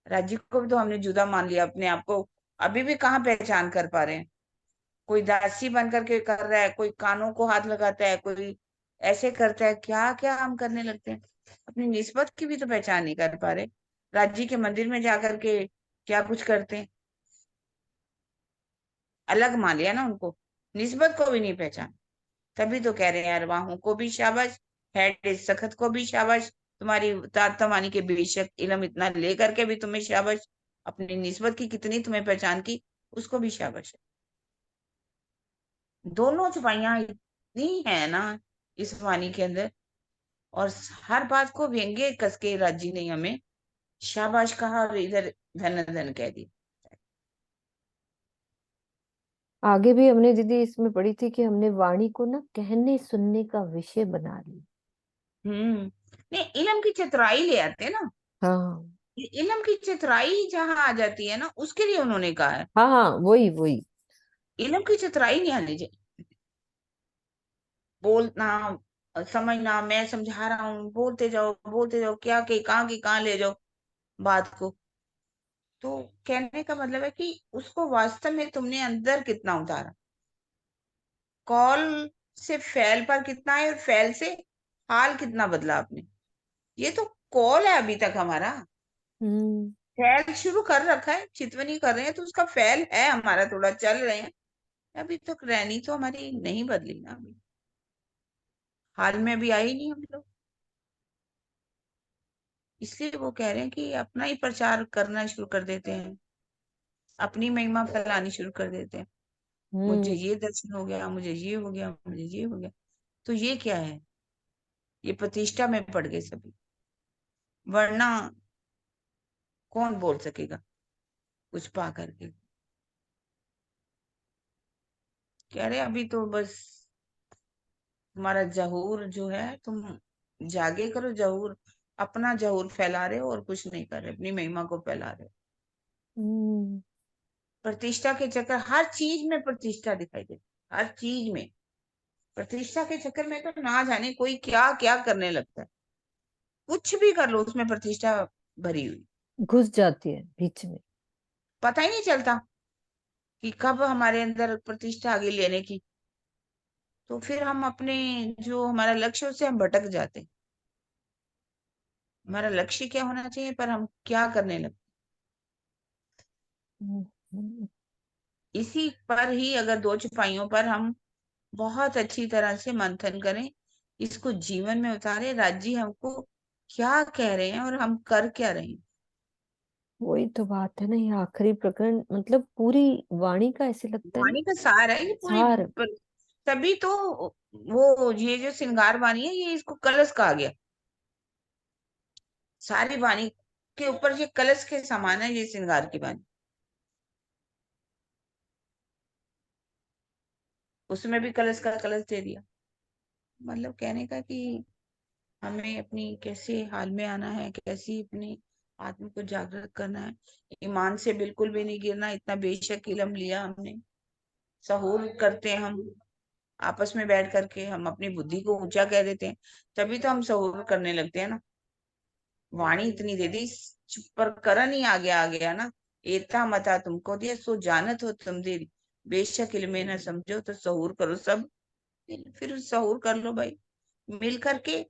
राज्य को भी तो हमने जुदा मान लिया अपने आप को। अभी भी कहाँ पहचान कर पा रहे हैं। कोई दासी बन करके कर रहा है, कोई कानों को हाथ लगाता है, कोई ऐसे करता है, क्या क्या हम करने लगते हैं। अपनी निस्बत की भी तो पहचान नहीं कर पा रहे। राज्य के मंदिर में जाकर के क्या कुछ करते हैं, अलग मान लिया ना उनको, निस्बत को भी नहीं पहचान। तभी तो कह रहे हैं अरवाहों को भी शाबाश, हेड इस सखत को भी शाबाश, तुम्हारी तातमानी के बेशक इलम इतना लेकर के भी तुम्हें शाबाश, अपनी निस्बत की कितनी तुम्हें पहचान की उसको भी शाबाश। दोनों छुपाइयां इतनी है ना इस वाणी के अंदर। और हर बात को व्यंग्य कस के राजी ने हमें शाबाश कहा और इधर धन धन कह दी। आगे भी हमने दीदी इसमें पढ़ी थी कि हमने वाणी को ना कहने सुनने का विषय बना लिया। नहीं, इलम की चतुराई ले आते हैं ना। हाँ इलम की चतुराई जहां आ जाती है ना, उसके लिए उन्होंने कहा है। हाँ हाँ, वही वही। इलम की चतुराई नहीं आनी चाहिए। बोलना, समझना, मैं समझा रहा हूँ, बोलते जाओ, क्या के कहाँ की कहाँ ले जाओ बात को। तो कहने का मतलब है कि उसको वास्तव में तुमने अंदर कितना उतारा, कॉल से फैल पर कितना है और फैल से हाल कितना बदला आपने। ये तो कॉल है अभी तक हमारा, हम्म। फैल शुरू कर रखा है, चितवनी कर रहे हैं तो उसका फैल है हमारा, थोड़ा चल रहे हैं। अभी तक रहनी तो हमारी नहीं बदली ना, अभी हाल में अभी आई नहीं हम लोग। इसलिए वो कह रहे हैं कि अपना ही प्रचार करना शुरू कर देते हैं, अपनी महिमा फैलानी शुरू कर देते हैं। मुझे हम्म। ये दर्शन हो गया, मुझे ये हो गया, मुझे ये हो गया। तो ये क्या है, ये प्रतिष्ठा में पड़ गए सभी। वरना कौन बोल सकेगा कुछ पा करके। कह रहे अभी तो बस तुम्हारा जहूर जो है, तुम जागे करो जहूर, अपना जहूर फैला रहे हो और कुछ नहीं कर रहे, अपनी महिमा को फैला रहे हो। हम्म। प्रतिष्ठा के चक्कर, हर चीज में प्रतिष्ठा दिखाई देती, हर चीज में प्रतिष्ठा के चक्कर में तो ना जाने कोई क्या क्या करने लगता है। कुछ भी कर लो उसमें प्रतिष्ठा भरी हुई, घुस जाती है बीच में। पता ही नहीं चलता कि कब हमारे अंदर प्रतिष्ठा आ गई लेने की। तो फिर हम अपने जो हमारा लक्ष्य है, उससे हम भटक जाते हैं। हमारा लक्ष्य क्या होना चाहिए, पर हम क्या करने लगते। हम्म, हम्म। इसी पर ही अगर दो चौपाइयों पर हम बहुत अच्छी तरह से मंथन करें, इसको जीवन में उतारे, राज्य हमको क्या कह रहे हैं और हम कर क्या रहे हैं। वही तो बात है ना, ये आखिरी प्रकरण मतलब पूरी वाणी का ऐसे लगता है ना वाणी का सार है ये पूरी। सार। तभी तो वो ये जो श्रृंगार वाणी है, ये इसको कलश कहा गया। सारी वाणी के ऊपर ये कलश के समान है, ये श्रृंगार की वाणी। उसमें भी कलश का कलश दे दिया। मतलब कहने का कि हमें अपनी कैसे हाल में आना है, कैसी अपनी आत्मा को जागृत करना है, ईमान से बिल्कुल भी नहीं गिरना। इतना बेशक इल्म लिया हमने, सहूर करते हैं हम आपस में बैठ करके, हम अपनी बुद्धि को ऊंचा कह देते हैं, तभी तो हम सहूर करने लगते हैं ना। वाणी इतनी दे दी, पर करन ही आ गया ना। एता मता तुमको दिया, सो जानत हो तुम दे, बेशक इल्मे न समझो, तो सहूर करो सब। फिर सहूर कर लो भाई, मिल करके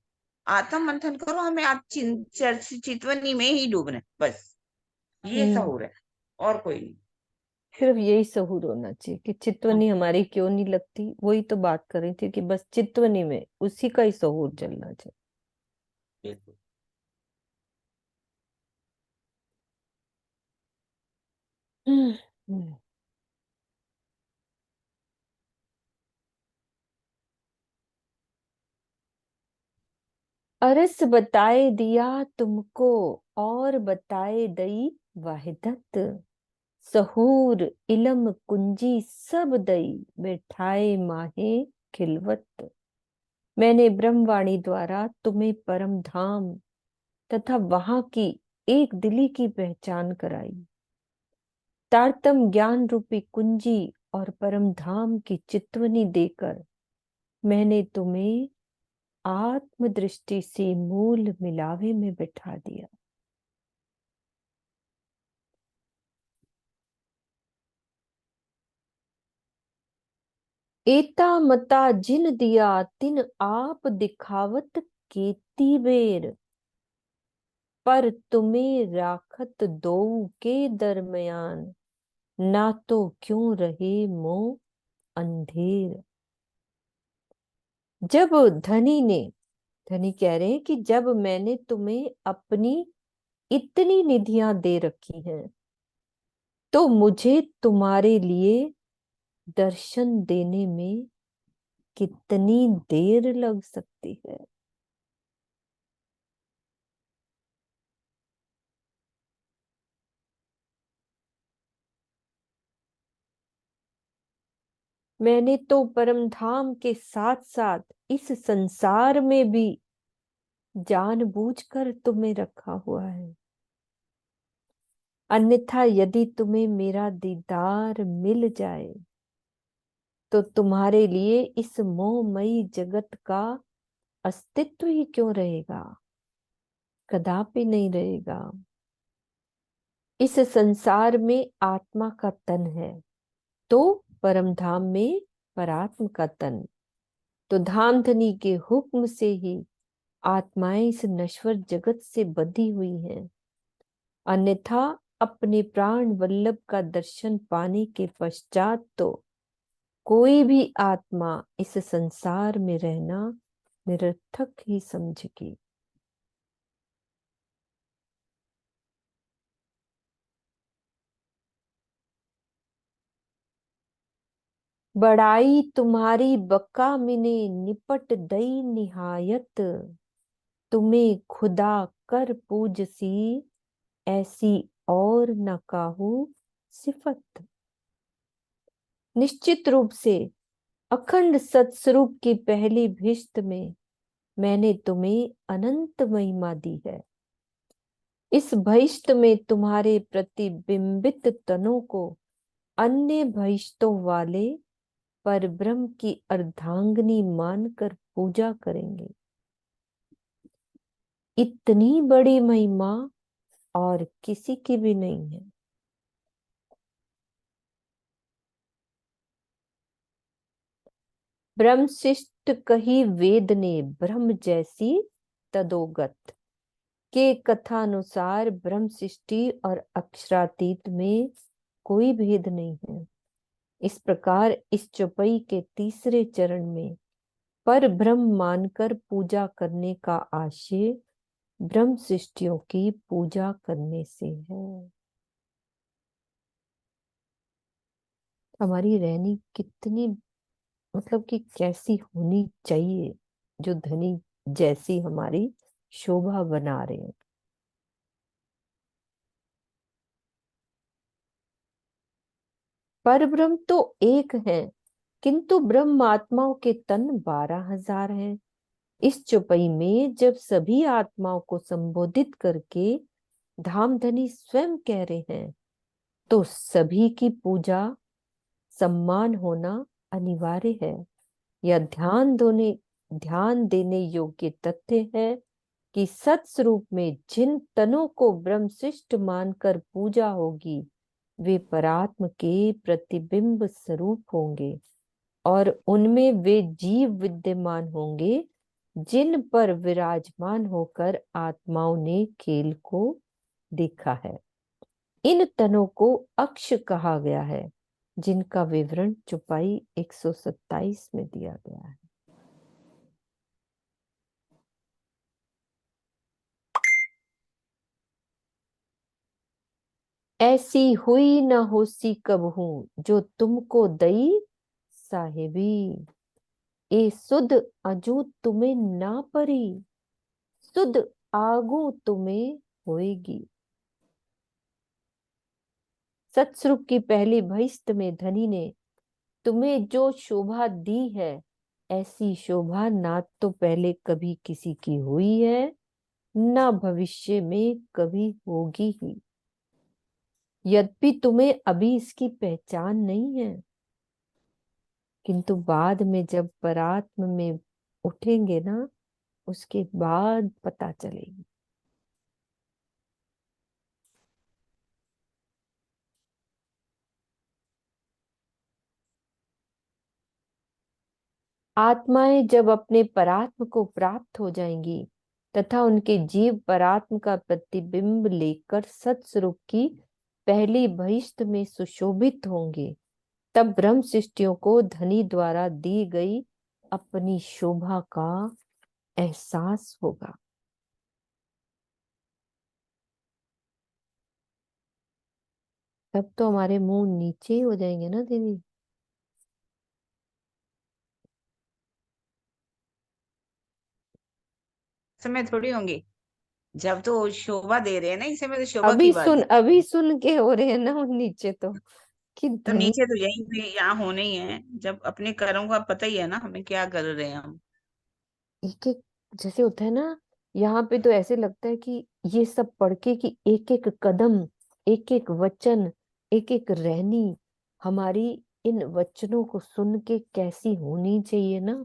आत्म मंथन करो। हमें आप चितवनी में ही डूबना है, बस ये हम्म। सहूर है, और कोई नहीं। सिर्फ यही सहूर होना चाहिए कि चितवनी हमारी क्यों नहीं लगती, वही तो बात कर रही थी कि बस चितवनी में उसी का ही सहूर चलना चाहिए। बिल्कुल। हम्म, हम्म। अरस बताए दिया तुमको, और बताए दई वाहिदत, सहूर इलम कुंजी सब दई, बैठाए माहे खिलवत। मैंने ब्रह्मवाणी द्वारा तुम्हें परम धाम तथा वहां की एक दिली की पहचान कराई। तारतम ज्ञान रूपी कुंजी और परम धाम की चितवनी देकर मैंने तुम्हें आत्म दृष्टि से मूल मिलावे में बिठा दिया। एता मता जिन दिया तिन आप दिखावत केती बेर, पर तुम्हें राखत दो के दरमियान, ना तो क्यों रहे मोह अंधेर। जब धनी कह रहे हैं कि जब मैंने तुम्हें अपनी इतनी निधियां दे रखी हैं, तो मुझे तुम्हारे लिए दर्शन देने में कितनी देर लग सकती है। मैंने तो परम धाम के साथ साथ इस संसार में भी जानबूझकर तुम्हें रखा हुआ है। अन्यथा यदि तुम्हें मेरा दीदार मिल जाए, तो तुम्हारे लिए इस मोहमयी जगत का अस्तित्व ही क्यों रहेगा, कदापि नहीं रहेगा। इस संसार में आत्मा का तन है, तो परम धाम में परात्म का तन। तो धाम धनी के हुक्म से ही आत्माएं इस नश्वर जगत से बंधी हुई हैं। अन्यथा अपने प्राण वल्लभ का दर्शन पाने के पश्चात तो कोई भी आत्मा इस संसार में रहना निरर्थक ही समझेगी। बड़ाई तुम्हारी बका मिने निपट दई निहायत, तुम्हें खुदा कर पूज सी ऐसी और न काहू सिफत। निश्चित रूप से अखंड सत्स्वरूप की पहली भिष्ट में मैंने तुम्हें अनंत महिमा दी है। इस बहिष्ट में तुम्हारे प्रतिबिंबित तनों को अन्य बहिष्टों वाले पर ब्रह्म की अर्धांगिनी मानकर पूजा करेंगे। इतनी बड़ी महिमा और किसी की भी नहीं है। ब्रह्मशिष्ट कही वेद ने ब्रह्म जैसी तदोगत, के कथानुसार ब्रह्म सृष्टि और अक्षरातीत में कोई भेद नहीं है। इस प्रकार इस चौपाई के तीसरे चरण में पर ब्रह्म मानकर पूजा करने का आशय ब्रह्म सृष्टियों की पूजा करने से है। हमारी रहनी कितनी मतलब कि कैसी होनी चाहिए, जो धनी जैसी हमारी शोभा बना रहे हैं। पर ब्रह्म तो एक है, किंतु ब्रह्म आत्माओं के तन 12,000 हैं। इस चौपाई में जब सभी आत्माओं को संबोधित करके धामधनी स्वयं कह रहे हैं, तो सभी की पूजा सम्मान होना अनिवार्य है। यह ध्यान देने योग्य तथ्य है कि सत्स्वरूप में जिन तनों को ब्रह्मशिष्ट मानकर पूजा होगी, वे परात्म के प्रतिबिंब स्वरूप होंगे और उनमें वे जीव विद्यमान होंगे जिन पर विराजमान होकर आत्माओं ने खेल को देखा है। इन तनों को अक्ष कहा गया है, जिनका विवरण चौपाई 127 में दिया गया है। ऐसी हुई न होसी कब हूं जो तुमको दई साहेबी, ए सुध अजू तुम्हें ना परी, सुध आगू तुम्हें होएगी। सत्स्वरूप की पहली बहिष्ठ में धनी ने तुम्हें जो शोभा दी है, ऐसी शोभा ना तो पहले कभी किसी की हुई है, ना भविष्य में कभी होगी ही। यद्यपि तुम्हें अभी इसकी पहचान नहीं है, किंतु बाद में जब परात्म में उठेंगे ना, उसके बाद पता चलेगी। आत्माएं जब अपने परात्म को प्राप्त हो जाएंगी तथा उनके जीव परात्म का प्रतिबिंब लेकर सत्स्वरूप की पहली बहिष्ठ में सुशोभित होंगे, तब ब्रह्म सृष्टियों को धनी द्वारा दी गई अपनी शोभा का एहसास होगा। तब तो हमारे मुंह नीचे ही हो जाएंगे ना दीदी। समय थोड़ी होंगे, जब तो शोभा दे रहे हैं ना, इस समय तो शोभा की बात है। अभी सुन के हो रहे हैं ना वो नीचे कि तो धनी। नीचे तो यहीं पे यहाँ होने ही है, जब अपने कर्मों का पता ही है ना हमें क्या कर रहे हैं हम। एक एक जैसे होता है ना, यहाँ पे तो ऐसे लगता है कि ये सब पढ़ के कि एक एक कदम, एक एक वचन, एक एक रहनी हमारी इन वचनों को सुन के कैसी होनी चाहिए ना,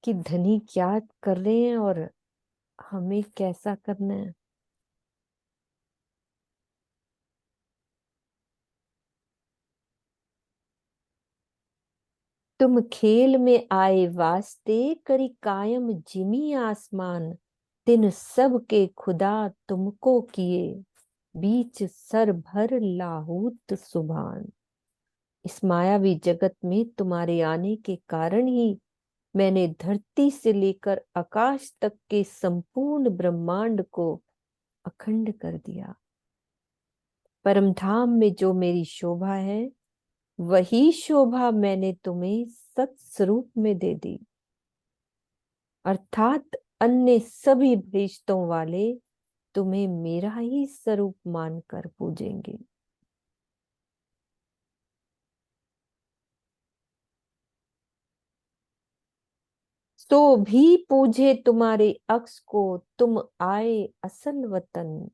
कि धनी क्या कर रहे हैं और हमें कैसा करना है। तुम खेल में आए वास्ते करी कायम जिमी आसमान, तिन सब के खुदा तुमको किए, बीच सर भर लाहूत सुभान। इस मायावी जगत में तुम्हारे आने के कारण ही मैंने धरती से लेकर आकाश तक के संपूर्ण ब्रह्मांड को अखंड कर दिया। परम धाम में जो मेरी शोभा है, वही शोभा मैंने तुम्हें सत्स्वरूप में दे दी, अर्थात अन्य सभी भेषतों वाले तुम्हें मेरा ही स्वरूप मानकर पूजेंगे। तो भी पूजे तुम्हारे अक्स को तुम आए असल वतन,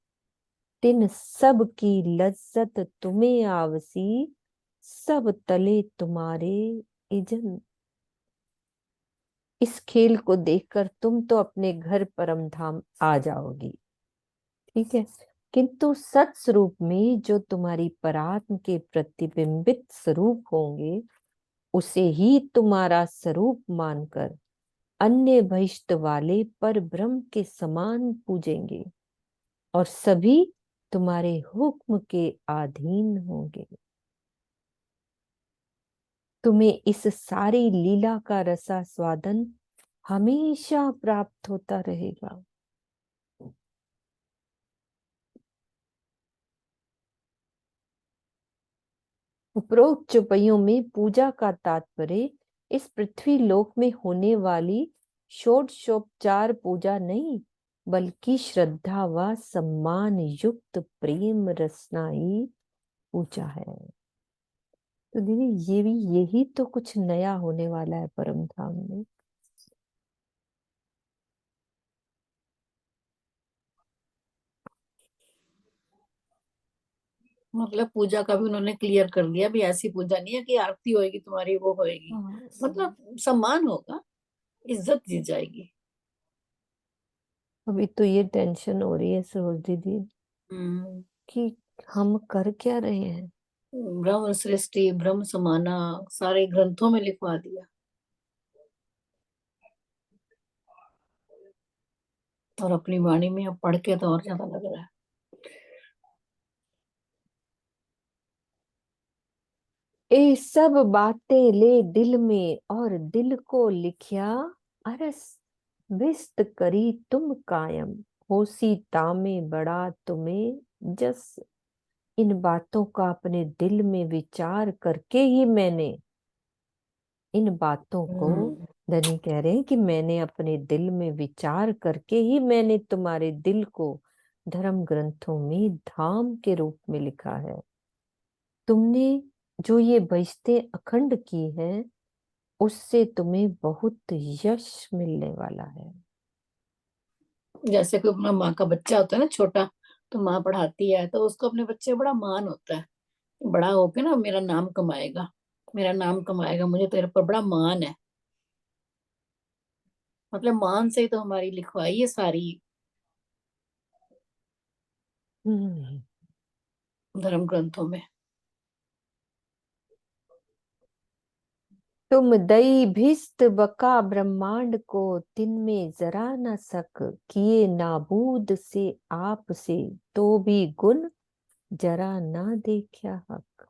तिन सब की लज्जत तुम्हें आवसी, सब तले तुम्हारे इजन। इस खेल को देखकर तुम तो अपने घर परम धाम आ जाओगी, ठीक है, किंतु सत स्वरूप में जो तुम्हारी परात्म के प्रतिबिंबित स्वरूप होंगे, उसे ही तुम्हारा स्वरूप मानकर अन्य बहिष्ठ वाले पर ब्रह्म के समान पूजेंगे और सभी तुम्हारे हुक्म के अधीन होंगे। तुम्हें इस सारी लीला का रसास्वादन हमेशा प्राप्त होता रहेगा। उपरोक्त चौपाइयों में पूजा का तात्पर्य इस पृथ्वी लोक में होने वाली षोडशोपचार पूजा नहीं, बल्कि श्रद्धा व सम्मान युक्त प्रेम रसनाई पूजा है। तो दीदी यही तो कुछ नया होने वाला है परम धाम में। मतलब पूजा का भी उन्होंने क्लियर कर दिया, भी ऐसी पूजा नहीं है कि आरती होएगी तुम्हारी वो होएगी, मतलब सम्मान होगा, इज्जत दी जाएगी। अभी तो ये टेंशन हो रही है सरोज दीदी हम्म। कि हम कर क्या रहे हैं। ब्रह्म सृष्टि, ब्रह्म समाना सारे ग्रंथों में लिखवा दिया, और अपनी वाणी में अब पढ़ के तो और ज्यादा लग रहा है। ए सब बातें ले दिल में और दिल को लिखिया, अरस विस्त करी तुम कायम, होसी तामे बड़ा तुम्हें जस। इन बातों का अपने दिल में विचार करके ही मैंने इन बातों को, धनी कह रहे हैं कि मैंने अपने दिल में विचार करके ही मैंने तुम्हारे दिल को धर्म ग्रंथों में धाम के रूप में लिखा है। तुमने जो ये बजते अखंड की है उससे तुम्हें बहुत यश मिलने वाला है। जैसे कोई अपना माँ का बच्चा होता है ना छोटा, तो माँ पढ़ाती है तो उसको अपने बच्चे का बड़ा मान होता है, बड़ा होके ना मेरा नाम कमाएगा, मेरा नाम कमाएगा, मुझे तेरे पर बड़ा मान है। मतलब मान से ही तो हमारी लिखवाई है सारी हम्म। धर्म ग्रंथों में। तुम दई भिस्त बका ब्रह्मांड को, तिन में जरा न सक, किए नाबूद से आप से, तो भी गुण जरा ना देखा हक।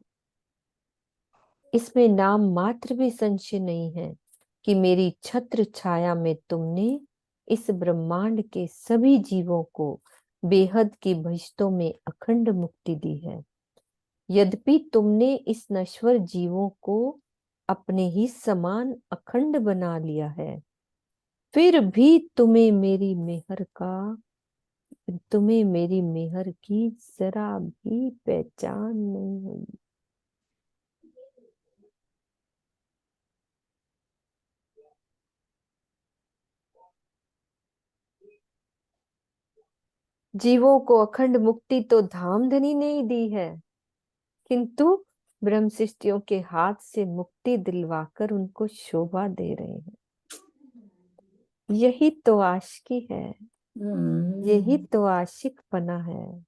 इसमें नाम मात्र भी संशय नहीं है कि मेरी छत्र छाया में तुमने इस ब्रह्मांड के सभी जीवों को बेहद की बहिश्तों में अखंड मुक्ति दी है। यद्यपि तुमने इस नश्वर जीवों को अपने ही समान अखंड बना लिया है, फिर भी तुम्हें मेरी मेहर की जरा भी पहचान नहीं हुई। जीवों को अखंड मुक्ति तो धामधनी ने ही दी है, किंतु ब्रह्म सृष्टियों के हाथ से मुक्ति दिलवाकर उनको शोभा दे रहे हैं। यही तो आशिकी है, यही तो आशिकपना है।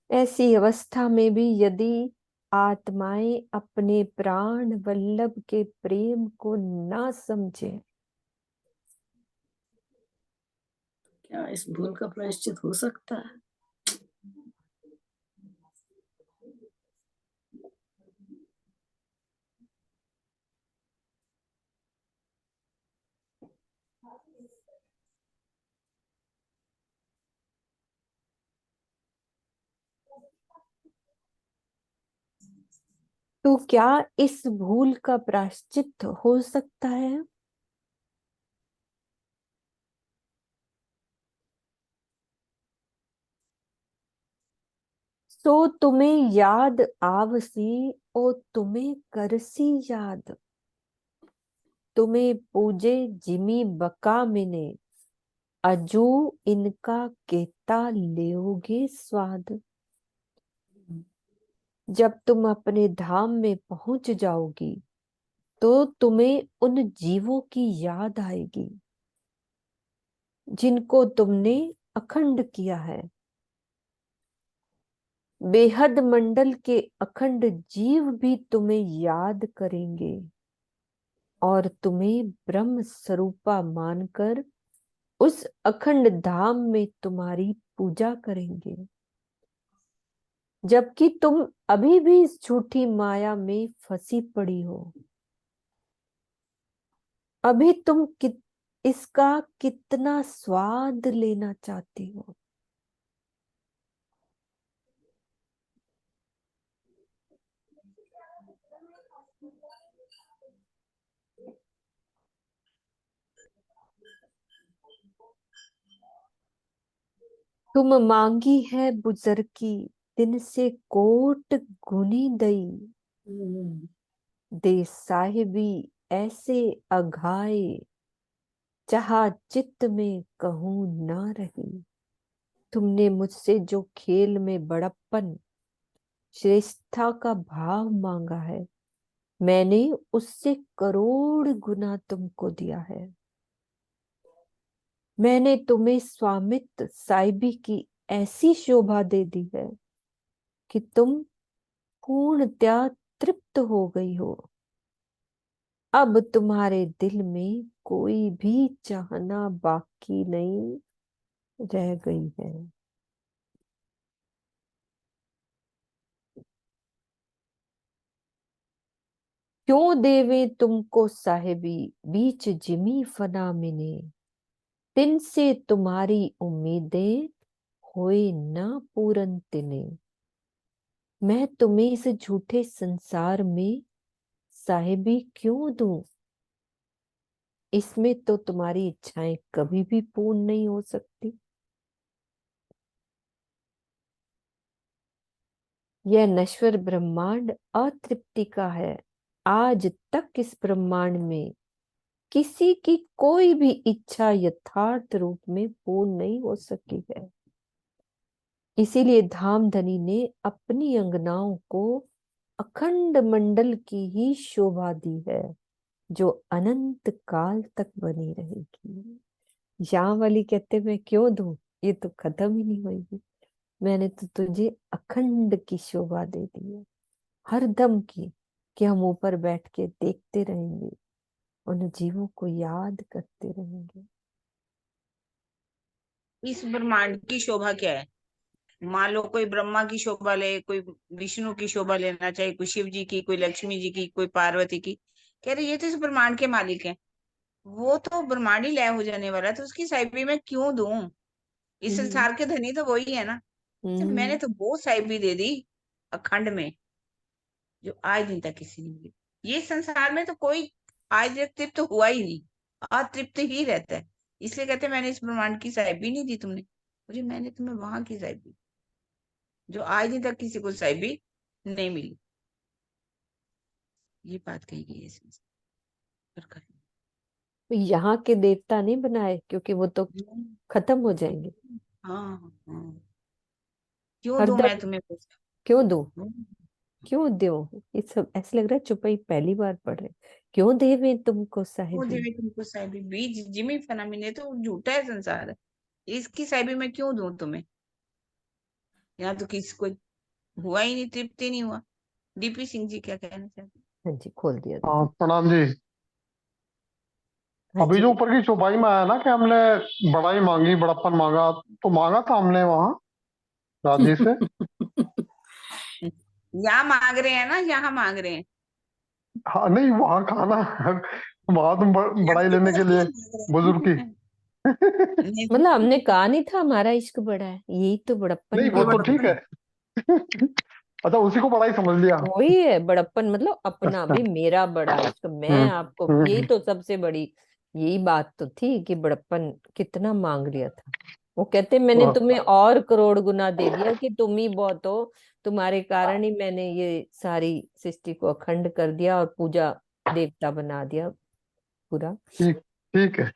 ऐसी अवस्था में भी यदि आत्माएं अपने प्राण वल्लभ के प्रेम को ना समझे, क्या इस भूल का प्रायश्चित हो सकता है? तो क्या इस भूल का प्रायश्चित हो सकता है? सो तुम्हें याद आवसी ओ तुम्हें करसी याद, तुम्हें पूजे जिमी बका मिने, अजू इनका केता लेओगे स्वाद। जब तुम अपने धाम में पहुंच जाओगी तो तुम्हें उन जीवों की याद आएगी जिनको तुमने अखंड किया है। बेहद मंडल के अखंड जीव भी तुम्हें याद करेंगे और तुम्हें ब्रह्म स्वरूपा मानकर उस अखंड धाम में तुम्हारी पूजा करेंगे। जबकि तुम अभी भी इस झूठी माया में फंसी पड़ी हो। अभी तुम इसका कितना स्वाद लेना चाहती हो। तुम मांगी है बुजरकी, दिन से कोट गुनी दई। दे साहिबी ऐसे अघाए, चाहा चित्त में कहूं ना रही। तुमने मुझसे जो खेल में बड़प्पन, श्रेष्ठता का भाव मांगा है, मैंने उससे करोड़ गुना तुमको दिया है। मैंने तुम्हें स्वामित्व साहिबी की ऐसी शोभा दे दी है कि तुम पूर्णतया तृप्त हो गई हो। अब तुम्हारे दिल में कोई भी चाहना बाकी नहीं रह गई है। क्यों देवे तुमको साहिबी, बीच जिमी फना मिने। दिन से तुम्हारी उम्मीदें होए ना पूरन तिने। मैं तुम्हें इस झूठे संसार में साहिबी क्यों दूं। इसमें तो तुम्हारी इच्छाएं कभी भी पूर्ण नहीं हो सकती। यह नश्वर ब्रह्मांड अतृप्ति का है। आज तक इस ब्रह्मांड में किसी की कोई भी इच्छा यथार्थ रूप में पूर्ण नहीं हो सकी है। इसीलिए धामधनी ने अपनी अंगनाओं को अखंड मंडल की ही शोभा दी है, जो अनंत काल तक बनी रहेगी। यहाँ वाली कहते मैं क्यों दूं, ये तो खत्म ही नहीं होगी। मैंने तो तुझे अखंड की शोभा दे दी है, हर दम की, कि हम ऊपर बैठ के देखते रहेंगे, उन जीवों को याद करते रहेंगे। इस ब्रह्मांड की शोभा क्या है? मान लो कोई ब्रह्मा की शोभा ले, कोई विष्णु की शोभा लेना चाहे, कोई शिव जी की, कोई लक्ष्मी जी की, कोई पार्वती की। कह रहे ये तो इस ब्रह्मांड के मालिक हैं। वो तो ब्रह्मांड ही लय हो जाने वाला है, तो उसकी साहिबी मैं क्यों दूं? इस हम्म संसार के धनी तो वही है ना। तो मैंने हम्म तो वो साहिबी दे दी अखंड में, जो आज दिन तक किसी ने मिली। ये संसार में तो कोई आज तक तृप्त तो हुआ ही नहीं, अतृप्त ही रहता है। इसलिए कहते हैं मैंने इस ब्रह्मांड की साहिबी नहीं दी तुमने मुझे, मैंने तुम्हें वहां की साहिबी, जो आज दिन तक किसी को साहिबी नहीं मिली। ये बात कही गई है इस संसार पर। यहाँ के देवता नहीं बनाए, क्योंकि वो तो खत्म हो जाएंगे। हाँ हाँ, क्यों दूं मैं हरदम तुम्हें कुछ? क्यों दो, हम्म, क्यों दो। ये सब ऐसे लग रहा है चुपाई पहली बार पढ़ रहे। क्यों देवे तुमको वो साहिबी। देवी तुमको साहिबी, बीज जिमी फनामिने तो झूठा है संसार। इसकी साहिबी मैं क्यों दूं तुम्हें? यहाँ तो किसी को हुआ ही नहीं, तृप्ति नहीं हुआ। डीपी सिंह जी क्या कहना चाहते हाँ जी, खोल दिया हाँ, दीदी। प्रणाम जी। हाँ अभी जी। जो ऊपर की चौपाई में आया ना कि हमने बड़ाई मांगी, बड़प्पन मांगा, तो मांगा था हमने वहां राजी से। हैं? यहाँ मांग रहे हैं ना, यहाँ मांग रहे हैं। हाँ नहीं, वहां खाना वहां तुम यहाँ बड़ाई भी लेने तो के लिए वही बुजुर्ग मांग की। रहे हैं। नहीं मतलब हमने कहा नहीं था हमारा इश्क बड़ा है, यही तो बड़प्पन नहीं, ये वो बात तो है। ठीक बड़प्पन है। अच्छा, उसी को बड़ाई समझ लिया। वही है बड़प्पन, मतलब अपना अच्छा। भी, मेरा बड़ा इश्क, मैं हम्म आपको, यही हम्म तो सबसे बड़ी, यही बात तो थी कि बड़प्पन कितना मांग लिया था। वो कहते मैंने तुम्हें और करोड़ गुना दे दिया कि तुम ही बहुत हो, तुम्हारे कारण ही मैंने ये सारी सृष्टि को अखंड कर दिया और पूजा देवता बना दिया पूरा। ठीक, ठीक है।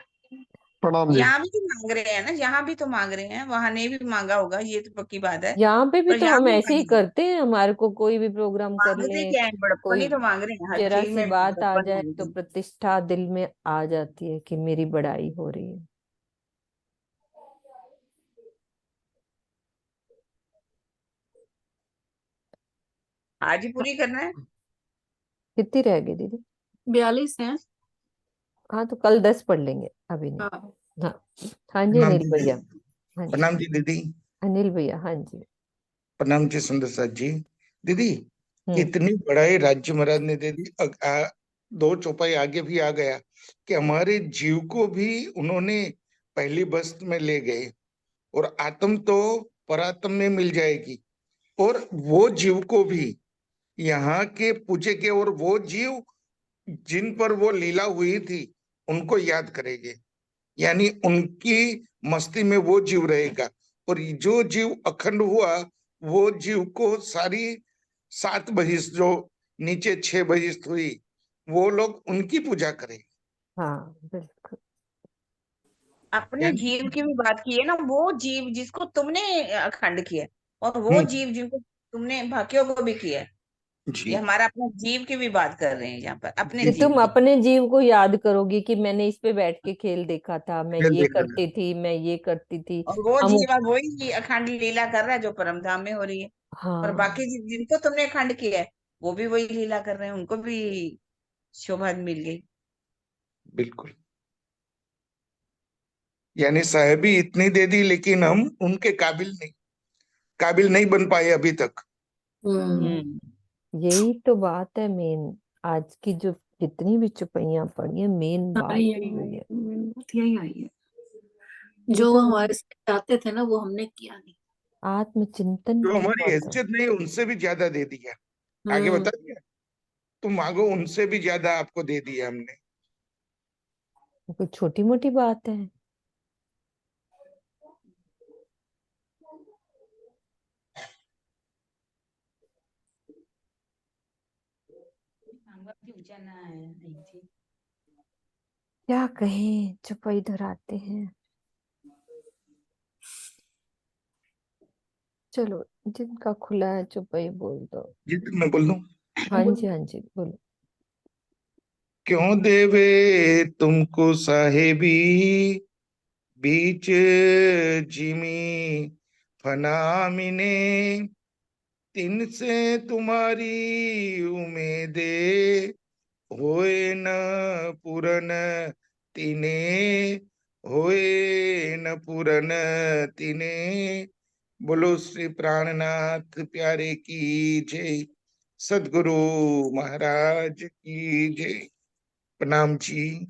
प्रणाम जी। यहाँ भी तो मांग रहे हैं ना, यहाँ भी तो मांग रहे हैं, वहां ने भी मांगा होगा, ये तो पक्की बात है। यहाँ पे भी पर तो यहाँ हम भी ऐसे ही मांग रहे हैं। करते हैं, हमारे को कोई भी प्रोग्राम कर मांगते ले, क्या है, बड़प्पन कोई ही तो मांग रहे हैं, हर जरा चीज सी में बात आ बड़प्पन जाए तो मांगते हैं। प्रतिष्ठा दिल में आ जाती है कि मेरी बड़ाई हो रही है। आज ही पूरी करना है। कितनी रह गई दीदी। 42 है। हाँ तो कल 10 पढ़ लेंगे, अभी नहीं। हाँ। हाँ हाँ जी प्रणाम अनिल जी भैया। हाँ जी प्रणाम जी दीदी। अनिल भैया। हाँ जी। प्रणाम जी सुंदर साथ जी। दीदी हम्म। इतनी बड़ाई राज्य महाराज ने दे दी, दो चौपाई आगे भी आ गया कि हमारे जीव को भी उन्होंने पहली बस्त में ले गए, और आत्म तो परात्म में मिल जाएगी, और वो जीव को भी यहाँ के पूजे के, और वो जीव जिन पर वो लीला हुई थी उनको याद करेंगे, यानी उनकी मस्ती में वो जीव रहेगा। और जो जीव अखंड हुआ, वो जीव को सारी 7 बहिष्ठ जो नीचे 6 बहिष्ठ हुई, वो लोग उनकी पूजा करेंगे। हाँ बिल्कुल। अपने यानी जीव की भी बात की है ना, वो जीव जिसको तुमने अखंड किया, और वो हम्म, जीव जिनको तुमने बाकियों को भी किया है। ये जी हमारा अपना जीव की भी बात कर रहे हैं यहाँ पर, अपने कि जीव तुम की। अपने जीव को याद करोगी कि मैंने इस पे बैठ के खेल देखा था, मैं खेल ये देखा था। करती थी, मैं ये करती थी। और वो हम जीव अब वही अखंड लीला कर रहा है जो परम धाम में हो रही है। और हाँ बाकी जिनको तुमने अखंड किया है, वो भी वही लीला कर रहे हैं, उनको भी शोभा मिल गई। बिल्कुल, यानी साहेबी इतनी दे दी, लेकिन हम उनके काबिल नहीं बन पाए अभी तक। यही तो बात है मेन। आज की जो जितनी भी चुपैयां पड़ी है, मेन बात यही वही है। बात यही आई है, ये जो तो हमारे से चाहते थे ना वो हमने किया नहीं। आत्मचिंतन जो की हमारी बात है। हैसियत नहीं, उनसे भी ज्यादा दे दिया। आगे हम्म। बता दिया, तुम मांगो, उनसे भी ज्यादा आपको दे दिया हमने। वो कोई छोटी मोटी बात है? क्या कहें, चुप इधर आते हैं। चलो, जिनका खुला है चुपई बोल दो। जी मैं बोल दूं, हाँ जी, हाँ जी, बोलो। क्यों देवे तुमको साहेबी, बीच जिमी फनामिने, तिन से तुम्हारी उम्मीदे, होए न पूरन तिने, होए न पूरन तिने। बोलो श्री प्राणनाथ प्यारे की जय, सदगुरु महाराज की जय। प्रणाम जी।